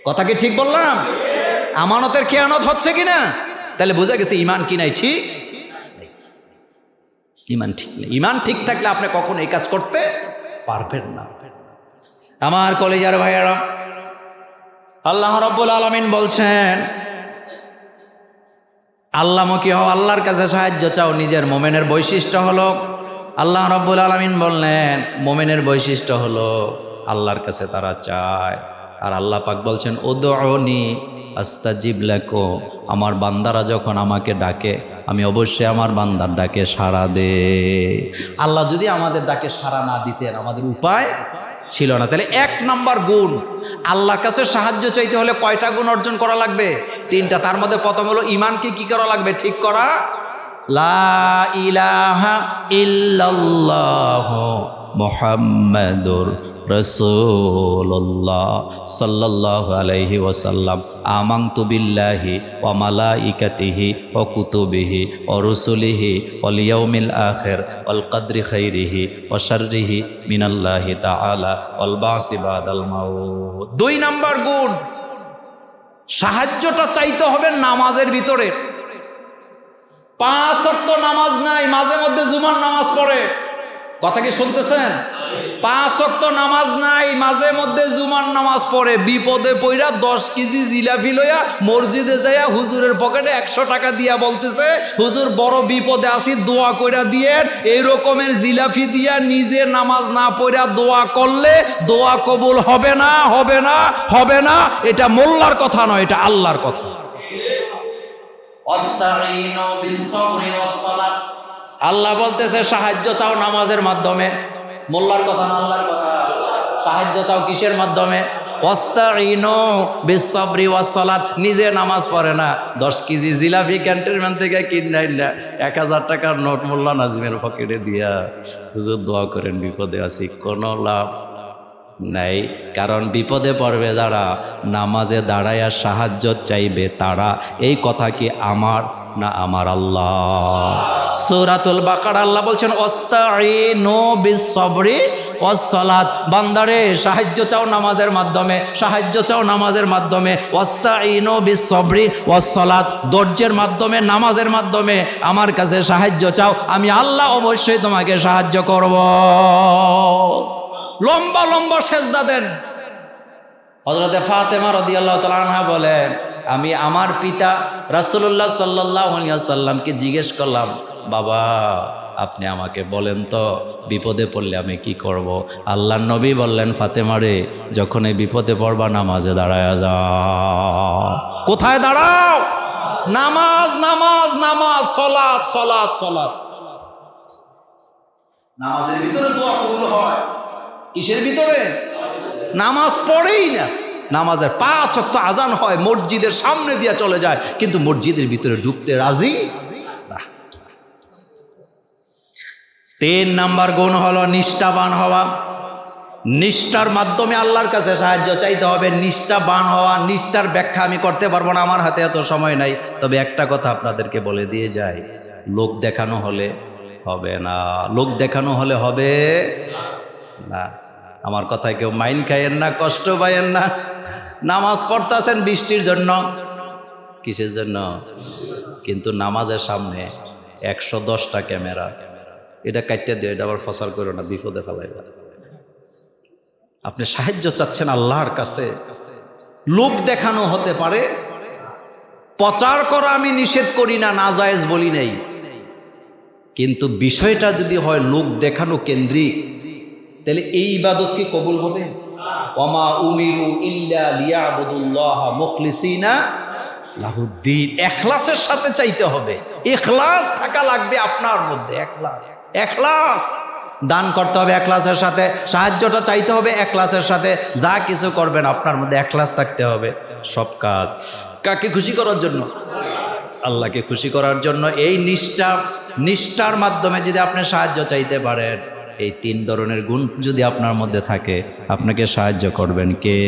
কথা কি ঠিক বললাম? আমানতের খেয়ানত হচ্ছে কিনা? তাহলে বোঝা গেছে ইমান কি নাই, ঠিক ইমান ঠিক নেই। ইমান ঠিক থাকলে আপনি কখনো এই কাজ করতে পারবেন না। আমার কলেজার ভাইয়েরা, আল্লাহ রাব্বুল আলামিন বলছেন আল্লাহমুখী হও, আল্লাহর কাছে সাহায্য চাও। নিজের মোমেনের বৈশিষ্ট্য হলো, আল্লাহ রাব্বুল আলামিন বললেন মোমেনের বৈশিষ্ট্য হলো আল্লাহর কাছে তারা চায়। আর আল্লাহ পাক বলছেন উদউনি আস্তাজিব লাকুম। আমার বান্দারা যখন আমাকে ডাকে আমি অবশ্যই আমার বান্দার ডাকে সাড়া দে। আল্লাহ যদি আমাদের ডাকে সাড়া না দিতেন আমাদের উপায় ছিল না। তাহলে 1 নাম্বার গুণ, আল্লাহর কাছে সাহায্য চাইতে হলে কয়টা গুণ অর্জন করা লাগবে? 3টা। তার মধ্যে প্রথম হলো ইমানকে কি করা লাগবে? ঠিক করা। লা ইলাহা ইল্লাল্লাহু মুহাম্মাদুর রাসূলুল্লাহ সাল্লাল্লাহু আলাইহি ওয়াসাল্লাম। আমানতু বিল্লাহি ওয়া মালাইকাতিহি ওয়া কুতুবিহি ওয়া রুসুলিহি ওয়াল ইয়াউমিল আখির ওয়াল কদরি খাইরিহি ওয়া শাররিহি মিনাল্লাহি তাআলা ওয়াল বাসি বাদাল মাউত। 2 নাম্বার গুণ, সাহায্যটা চাইতে হবে নামাজের ভিতরে। 5 ওয়াক্ত নামাজ নাই, মাঝে মধ্যে জুমার নামাজ পড়ে। কথা কি শুনতেছেন? 5 ওয়াক্ত নামাজ নাই, মাঝে মধ্যে জুমার নামাজ পড়ে। বিপদে পইরা 10 কেজি জিলাপি লইয়া মসজিদে যাইয়া হুজুরের পকেটে 100 টাকা দিয়া বলতেছে হুজুর বড় বিপদে আছি, দোয়া কইরা দিয়েন। এই রকমের জিলাপি দিয়া নিজে নামাজ না পড়া দোয়া করলে দোয়া কবুল হবে না, হবে না, হবে না। এটা মোল্লার কথা নয়, এটা আল্লাহর কথা। আস্তাঈনু বিস-সাবরি ওয়াস-সালাত। আল্লাহ বলতেছে সাহায্য চাও নামাজের মাধ্যমে। মোল্লার কথা না, আল্লাহর কথা। সাহায্য চাও কিসের মাধ্যমে? ওয়াস্তাঈনু বিস-সাবরি ওয়াস-সালাত। নিজে নামাজ পড়ে না, 10 কেজি জিলাপি ক্যান্টনমেন্ট থেকে কিনে না 1000 টাকার নোট মোল্লা নাজিমের পকেটে দিয়া হুজুর দোয়া করেন বিপদে আছি, কোনো লাভ নাই। কারণ বিপদে পড়বে যারা নামাজে দাঁড়াইয়া সাহায্য চাইবে তারা। এই কথা কি আমার না আমার আল্লাহ? সূরাতুল বাকারা আল্লাহ বলছেন ওয়াস্তাঈনু বিস-সাবরি ওয়াস-সালাত। বান্দারে সাহায্য চাও নামাজের মাধ্যমে, সাহায্য চাও নামাজের মাধ্যমে। ওয়াস্তাঈনু বিস-সাবরি ওয়াস-সালাত, ধৈর্যের মাধ্যমে, নামাজের মাধ্যমে আমার কাছে সাহায্য চাও, আমি আল্লাহ অবশ্যই তোমাকে সাহায্য করব। লম্বা লম্বা সেজদা দেন। হযরতে ফাতেমা রাদিয়াল্লাহু তাআলা আনহা বলেন আমি আমার পিতা রাসূলুল্লাহ সাল্লাল্লাহু আলাইহি ওয়াসাল্লামকে জিজ্ঞেস করলাম, বাবা আপনি আমাকে বলেন তো বিপদে পড়লে আমি কি করব? আল্লাহর নবী বললেন ফাতেমা রে, যখন এই বিপদে পড়বা নামাজে দাঁড়ায়া যাও। কোথায় দাঁড়াও? নামাজ, নামাজ, নামাজ, সালাত, সালাত, সালাত। নামাজের ভিতরে দোয়া কবুল হয়। কিসের ভিতরে? নামাজ পড়েই না। নামাজের 5 ওয়াক্ত আজান হয়, মসজিদের সামনে দিয়া চলে যায়, কিন্তু মসজিদের ভিতরে ঢুকতে রাজি না। 3 নাম্বার গুণ হলো নিষ্ঠাবান হওয়া। নিষ্ঠার মাধ্যমে আল্লাহর কাছে সাহায্য চাইতে হবে। নিষ্ঠাবান হওয়া, নিষ্ঠার ব্যাখ্যা আমি করতে পারবো না, আমার হাতে এত সময় নাই। তবে একটা কথা আপনাদেরকে বলে দিয়ে যাই, লোক দেখানো হলে হবে না। লোক দেখানো হলে হবে না। আমার কথায় কেউ মাইন্ড খাইয়েন না, কষ্ট পাইয়েন না। নামাজ পড়তেছেন বৃষ্টির জন্য, কিসের জন্য? কিন্তু নামাজের সামনে 110টা ক্যামেরা, এটা কাটতে দিও, এটা আবার ফসার করো না, বিপদে ফেলাইবা। আপনি সাহায্য চাচ্ছেন আল্লাহর কাছে, লোক দেখানো হতে পারে। প্রচার করা আমি নিষেধ করি না, নাজায়েজ বলি নাই, কিন্তু বিষয়টা যদি হয় লোক দেখানো কেন্দ্রিক, তাহলে এই ইবাদত কি কবুল হবে? ওয়ামা উমিরু ইল্লা লিয়াবুদুল্লাহ মুখলিসিনা লাহুদ্দিন। ইখলাসের সাথে চাইতে হবে, ইখলাস থাকা লাগবে আপনার মধ্যে। ইখলাস দান করতে হবে ইখলাসের সাথে, সাহায্যটা চাইতে হবে ইখলাসের সাথে, যা কিছু করবেন আপনার মধ্যে ইখলাস থাকতে হবে। সব কাজ কাকে খুশি করার জন্য? আল্লাহকে খুশি করার জন্য। এই নিষ্ঠার মাধ্যমে যদি আপনি সাহায্য চাইতে পারেন, এই 3 ধরনের গুণ যদি আপনার মধ্যে থাকে, আপনাকে সাহায্য করবেন কে?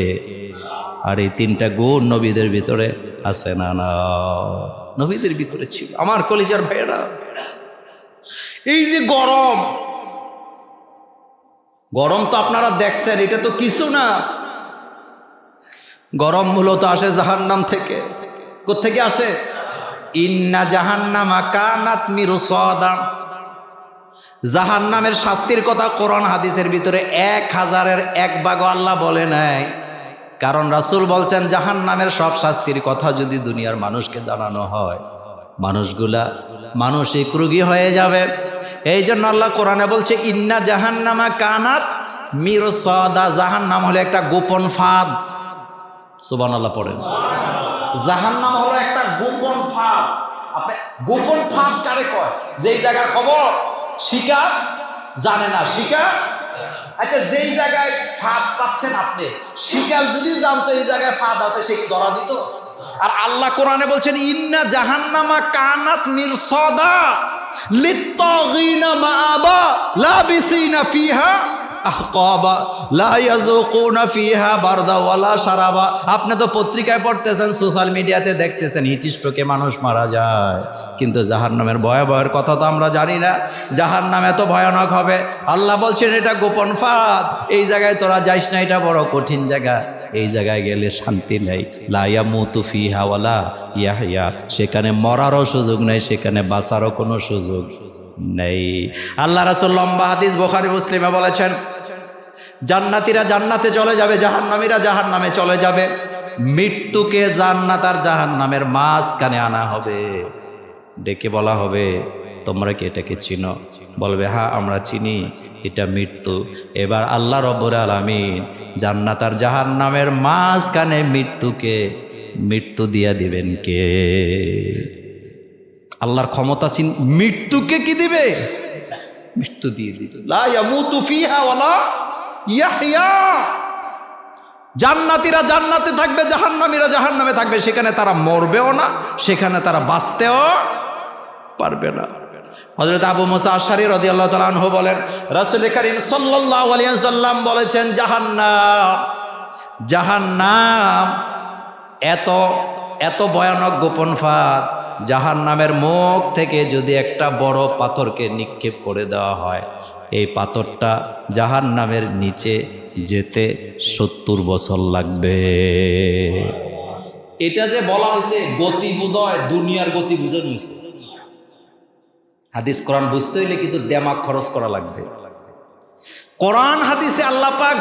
আর এই 3টা গুণ নবীদের ভিতরে আছে না? না, নবীদের ভিতরে ছিল। আমার কলিজার ভাইয়েরা, এই যে গরম তো আপনারা দেখছেন, এটা তো কিছু না। গরম মূলত আসে জাহান্নাম থেকে। কোত্থেকে আসে? ইন্না জাহান্নামা কানাত মিরসাদা। জাহান্নামের শাস্তির কথা কোরআন হাদিসের ভিতরে 1000-এর 1 ভাগও আল্লাহ বলে নাই। কারণ রাসূল বলছেন জাহান্নামের সব শাস্তির কথা যদি দুনিয়ার মানুষকে জানানো হয়, মানুষগুলা মানসিক রোগী হয়ে যাবে। এই জন্য আল্লাহ কোরআনে বলছে ইন্না জাহান্নামা কানাত মিরসাদা। জাহান্নাম হলো একটা গোপন ফাঁদ। সুবহানাল্লাহ পড়েন। জাহান্নাম হলো একটা গোপন ফাঁদ। আপনি গোপন ফাঁদ কারে কয়? যেই জায়গার খবর শিকার জানে না। শিকার, আচ্ছা, যেই জায়গায় ফাঁদ পাচ্ছেন আপনি, শিকার যদি জানতো এই জায়গায় ফাঁদ আছে, সে কি ধরা দিত? আর আল্লাহ কোরআনে বলছেন ইন্না জাহান্নামা কানাত মিরসাদা লিত্তাগিনা মাআবা লাবিসিনা ফিহা আহকাবা লা ইয়াযুকুনা ফিহা বারদা ওয়ালা শারাবা। আপনি তো পত্রিকায় পড়তেছেন, সোশ্যাল মিডিয়াতে দেখতেছেন হিটস্ট্রোকে মানুষ মারা যায়, কিন্তু জাহান্নামের ভয়াবহের কথা তো আমরা জানি না। জাহান্নাম এত ভয়ানক হবে, আল্লাহ বলছেন এটা গোপন ফাঁদ, এই জায়গায় তোরা যাইস না, এটা বড় কঠিন জায়গা, এই জায়গায় গেলে শান্তি নেই। লা ইয়ামুতু ফিহা ওয়ালা ইয়াহইয়া, সেখানে মরারও সুযোগ নেই, সেখানে বাঁচারও কোনো সুযোগ নেই। আল্লাহ রাসূল লম্বা হাদিস বুখারী মুসলিমে বলেছেন, জান্নাতীরা জান্নাতে চলে যাবে, জাহান্নামীরা জাহান্নামে চলে যাবে। মৃত্যুকে জান্নাত আর জাহান্নামের মাঝখানে আনা হবে, ডেকে বলা হবে তোমরা কি এটাকে চিনো? বলবে হ্যাঁ আমরা চিনি, এটা মৃত্যু। এবার আল্লাহ রব্বুল আলামিন জান্নাত আর জাহান্নামের মাঝখানে মৃত্যু দিয়া দিবেন কে? আল্লাহর ক্ষমতা মৃত্যুকে কি দিবে? মৃত্যু দিয়ে দিবে। লা ইয়ামুতু ফিহা ওয়ালা ইয়াহইয়া। জান্নাতীরা জান্নাতে থাকবে, জাহান্নামীরা জাহান্নামে থাকবে, সেখানে তারা মরবেও না, সেখানে তারা বাঁচতেও পারবে না। হযরত আবু মুসা আশআরী রাদিয়াল্লাহু তাআলা আনহু বলেন, রাসূল কারীম সাল্লাল্লাহু আলাইহি ওয়াসাল্লাম বলেছেন জাহান্নাম এত ভয়ানক গোপন ফাঁদ, জাহান্নামের মুখ থেকে যদি একটা বড় পাথরকে নিক্ষেপ করে দেওয়া হয়, এই পাথরটা জাহান্নামের নিচে যেতে 70 বছর লাগবে। এটা যে বলা হয়েছে গতি বোধহয় দুনিয়ার গতি বুঝানো হয়েছে। হাদিস কোরআন বুঝতে হইলে কিছু দিমাগ খরচ করা লাগবে। কোরআন হাদিসে আল্লাহ পাক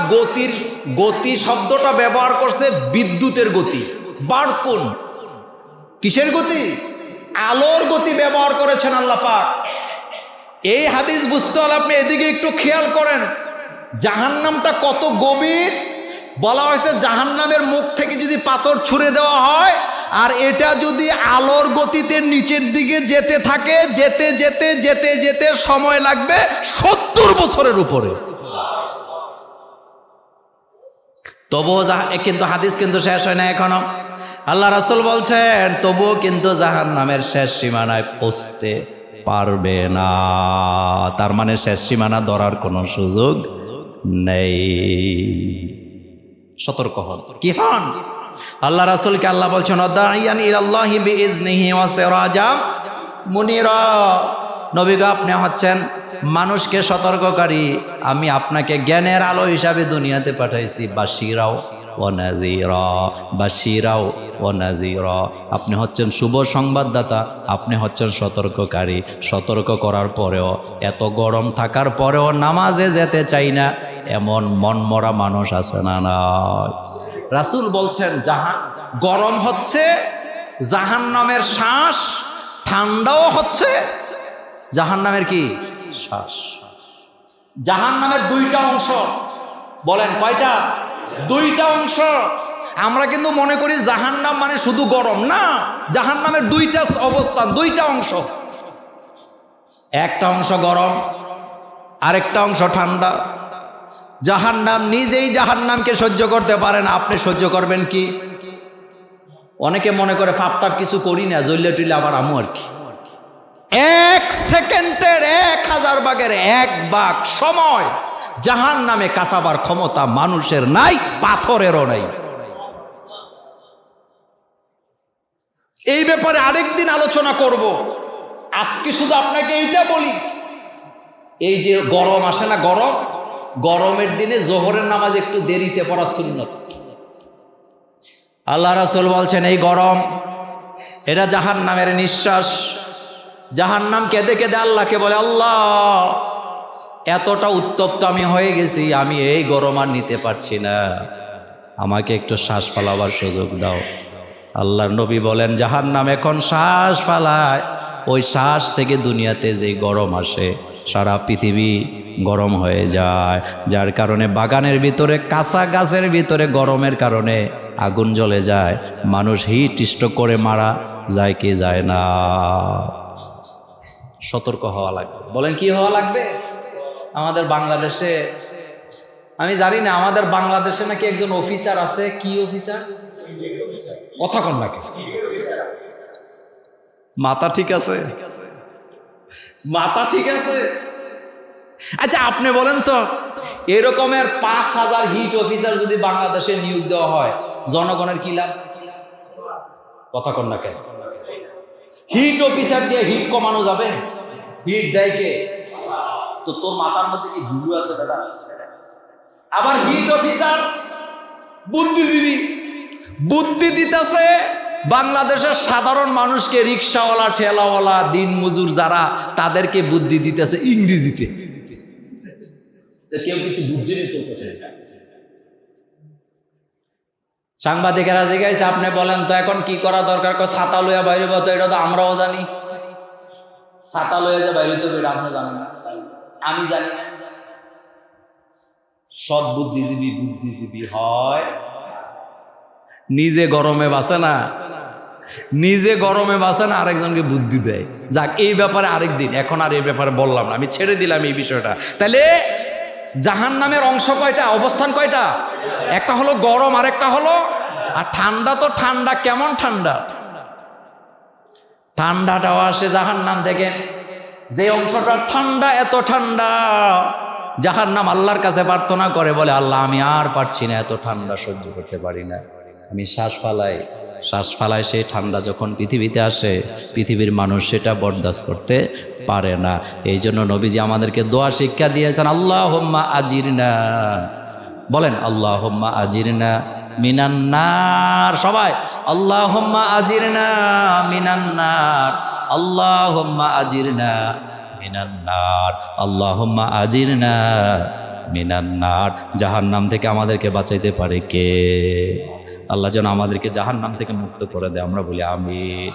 গতি শব্দটা ব্যবহার করছে বিদ্যুতের গতি, বারকুন। কিসের গতি? আলোর গতি ব্যবহার করেছেন আল্লাহ পাক। এই হাদিস বুঝতে হলে আপনি এদিকে একটু খেয়াল করেন, জাহান্নামটা কত গভীর। বলা হয়েছে জাহান্নামের মুখ থেকে যদি পাথর ছুঁড়ে দেওয়া হয়, আর এটা যদি আলোর গতিতে নিচের দিকে যেতে থাকে, যেতে যেতে যেতে যেতে সময় লাগবে 70 বছরের উপরে। তবুও কিন্তু হাদিস কিন্তু শেষ হয় না এখনো। আল্লাহ রাসূল বলছেন তবুও কিন্তু জাহান্নামের শেষ সীমানায় পৌঁছতে পারবে না। তার মানে শেষ সীমানা ধরার কোনো সুযোগ নেই। সতর্ক হন। কি হন? আল্লাহ রাসূলকে আল্লাহ বলছেন দাইয়ান ইলাল্লাহি বিইজনিহি ওয়া সিরাজাম মুনিরা। নবী গো আপনি হচ্ছেন মানুষকে সতর্ককারী, আমি আপনাকে জ্ঞানের আলো হিসাবে দুনিয়াতে পাঠাইছি, বাশিরাও ওয়া নাযীরা, বাশিরাও ওয়া নাযীরা। আপনি হচ্ছেন শুভ সংবাদদাতা, আপনি হচ্ছেন সতর্ককারী। সতর্ক করার পরেও, এত গরম থাকার পরেও নামাজে যেতে চাই না, এমন মনমরা মানুষ আছে না? নয়। রাসূল বলছেন গরম হচ্ছে জাহান্নামের শ্বাস, ঠান্ডাও হচ্ছে জাহান্নামের কি শ্বাস। জাহান্নামের দুইটা অংশ, বলেন কয়টা? দুইটা অংশ। আমরা কিন্তু মনে করি জাহান্নাম মানে শুধু গরম, না, জাহান্নামের দুইটা অবস্থান, দুইটা অংশ। একটা অংশ গরম, আরেকটা অংশ ঠান্ডা। জাহান্নাম নিজেই জাহান্নামকে সহ্য করতে পারে না, আপনি সহ্য করবেন কি? অনেকে মনে করে পাপটাপ কিছু করি না, জ্বললে টুইলে আবার আমু আর কি। 1 সেকেন্ডের 1000 ভাগের 1 ভাগ সময় জাহান্নামে কাটাবার ক্ষমতা মানুষের নাই, পাথরেরও নাই। এই ব্যাপারে আরেকদিন আলোচনা করব। আজকে শুধু আপনাকে এইটা বলি, এই যে গরম আসে না, গরমের দিনে জোহরের নামাজ একটু দেরিতে পড়া সুন্নত। আল্লাহ রাসূল বলছেন এই গরম, এটা জাহান্নামের নিঃশ্বাস। জাহান্নাম কেঁদে কেঁদে আল্লাহকে বলে, আল্লাহ এতটা উত্তপ্ত আমি হয়ে গেছি, আমি এই গরম আর নিতে পারছি না, আমাকে একটু শ্বাস ফালাবার সুযোগ দাও। আল্লাহর নবী বলেন জাহান্নাম এখন শ্বাস ফালায়, ওই শ্বাস থেকে দুনিয়াতে যে গরম আসে সারা পৃথিবী গরম হয়ে যায়। যার কারণে বাগানের ভিতরে, কাঁচা গাছের ভিতরে গরমের কারণে আগুন জ্বলে যায়, মানুষ হিট স্ট্রোক করে মারা যায় কি যায় না? সতর্ক হওয়া লাগবে। বলেন কি হওয়া লাগবে? আমাদের বাংলাদেশে, আমি জানি না, আমাদের বাংলাদেশে নাকি একজন অফিসার আছে। কি অফিসার? কথা কন নাকি? মাথা ঠিক আছে? মাথা ঠিক আছে? আচ্ছা আপনি বলেন তো, এরকমের 5000 হিট অফিসার যদি বাংলাদেশে নিয়োগ দেওয়া হয়, জনগণের কি লাভ? কথা কন না কেন? হিট অফিসার দিয়ে হিট কমানো যাবে? হিট দেয় কে? তো তোর মাথার মধ্যে কি ঘুঘু আছে দাদা? আবার হিট অফিসার বুদ্ধিজীবী, বুদ্ধি দিতেছে বাংলাদেশের সাধারণ মানুষকে, রিক্সাওয়ালা, ঠেলাওয়ালা, দিনমজুর যারা, তাদেরকে বুদ্ধি দিতেছে ইংরেজিতে। কেউ কিছু বুঝছে না। সাংবাদিকেরা জিজ্ঞাসা, আপনি বলেন তো এখন কি করা দরকার? ছাতা লইয়া বাইরে তো, এটা তো আমরাও জানি। ছাতা লইয়া যে বাইরে তো, এটা আপনি জানেন না, আমি জানি না। সব বুদ্ধিজীবী হয়, নিজে গরমে বাঁচে না, নিজে গরমে বাঁচে না, আরেকজনকে বুদ্ধি দেয়। যাক, এই ব্যাপারে আরেকদিন, এখন আর এই ব্যাপারে বললাম না, আমি ছেড়ে দিলাম এই বিষয়টা। তাহলে জাহান্নামের অংশ কয়টা, অবস্থান কয়টা? একটা হলো গরম, আরেকটা হলো আর ঠান্ডা। তো ঠান্ডা কেমন ঠান্ডা? ঠান্ডাটাও আসে জাহান্নাম থেকে। যে অংশটা ঠান্ডা, এত ঠান্ডা, জাহান্নাম আল্লাহর কাছে প্রার্থনা করে, বলে আল্লাহ আমি আর পারছি না, এত ঠান্ডা সহ্য করতে পারি না, আমি শ্বাস ফালাই। সেই ঠান্ডা যখন পৃথিবীতে আসে, পৃথিবীর মানুষ সেটা বরদাস্ত করতে পারে না। এই জন্য নবীজি আমাদেরকে দোয়া শিক্ষা দিয়েছেন, আল্লাহুম্মা আজিরনা, বলেন আল্লাহুম্মা আজিরনা মিনান নার। সবাই আল্লাহুম্মা আজিরনা মিনান নার, আল্লাহুম্মা আজিরনা মিনান নার, আল্লাহুম্মা আজিরনা মিনান নার। জাহান্নাম থেকে আমাদেরকে বাঁচাইতে পারে কে? আল্লাহ যেন আমাদেরকে জাহান্নাম থেকে মুক্ত করে দেয়। আমরা বলি আমিন।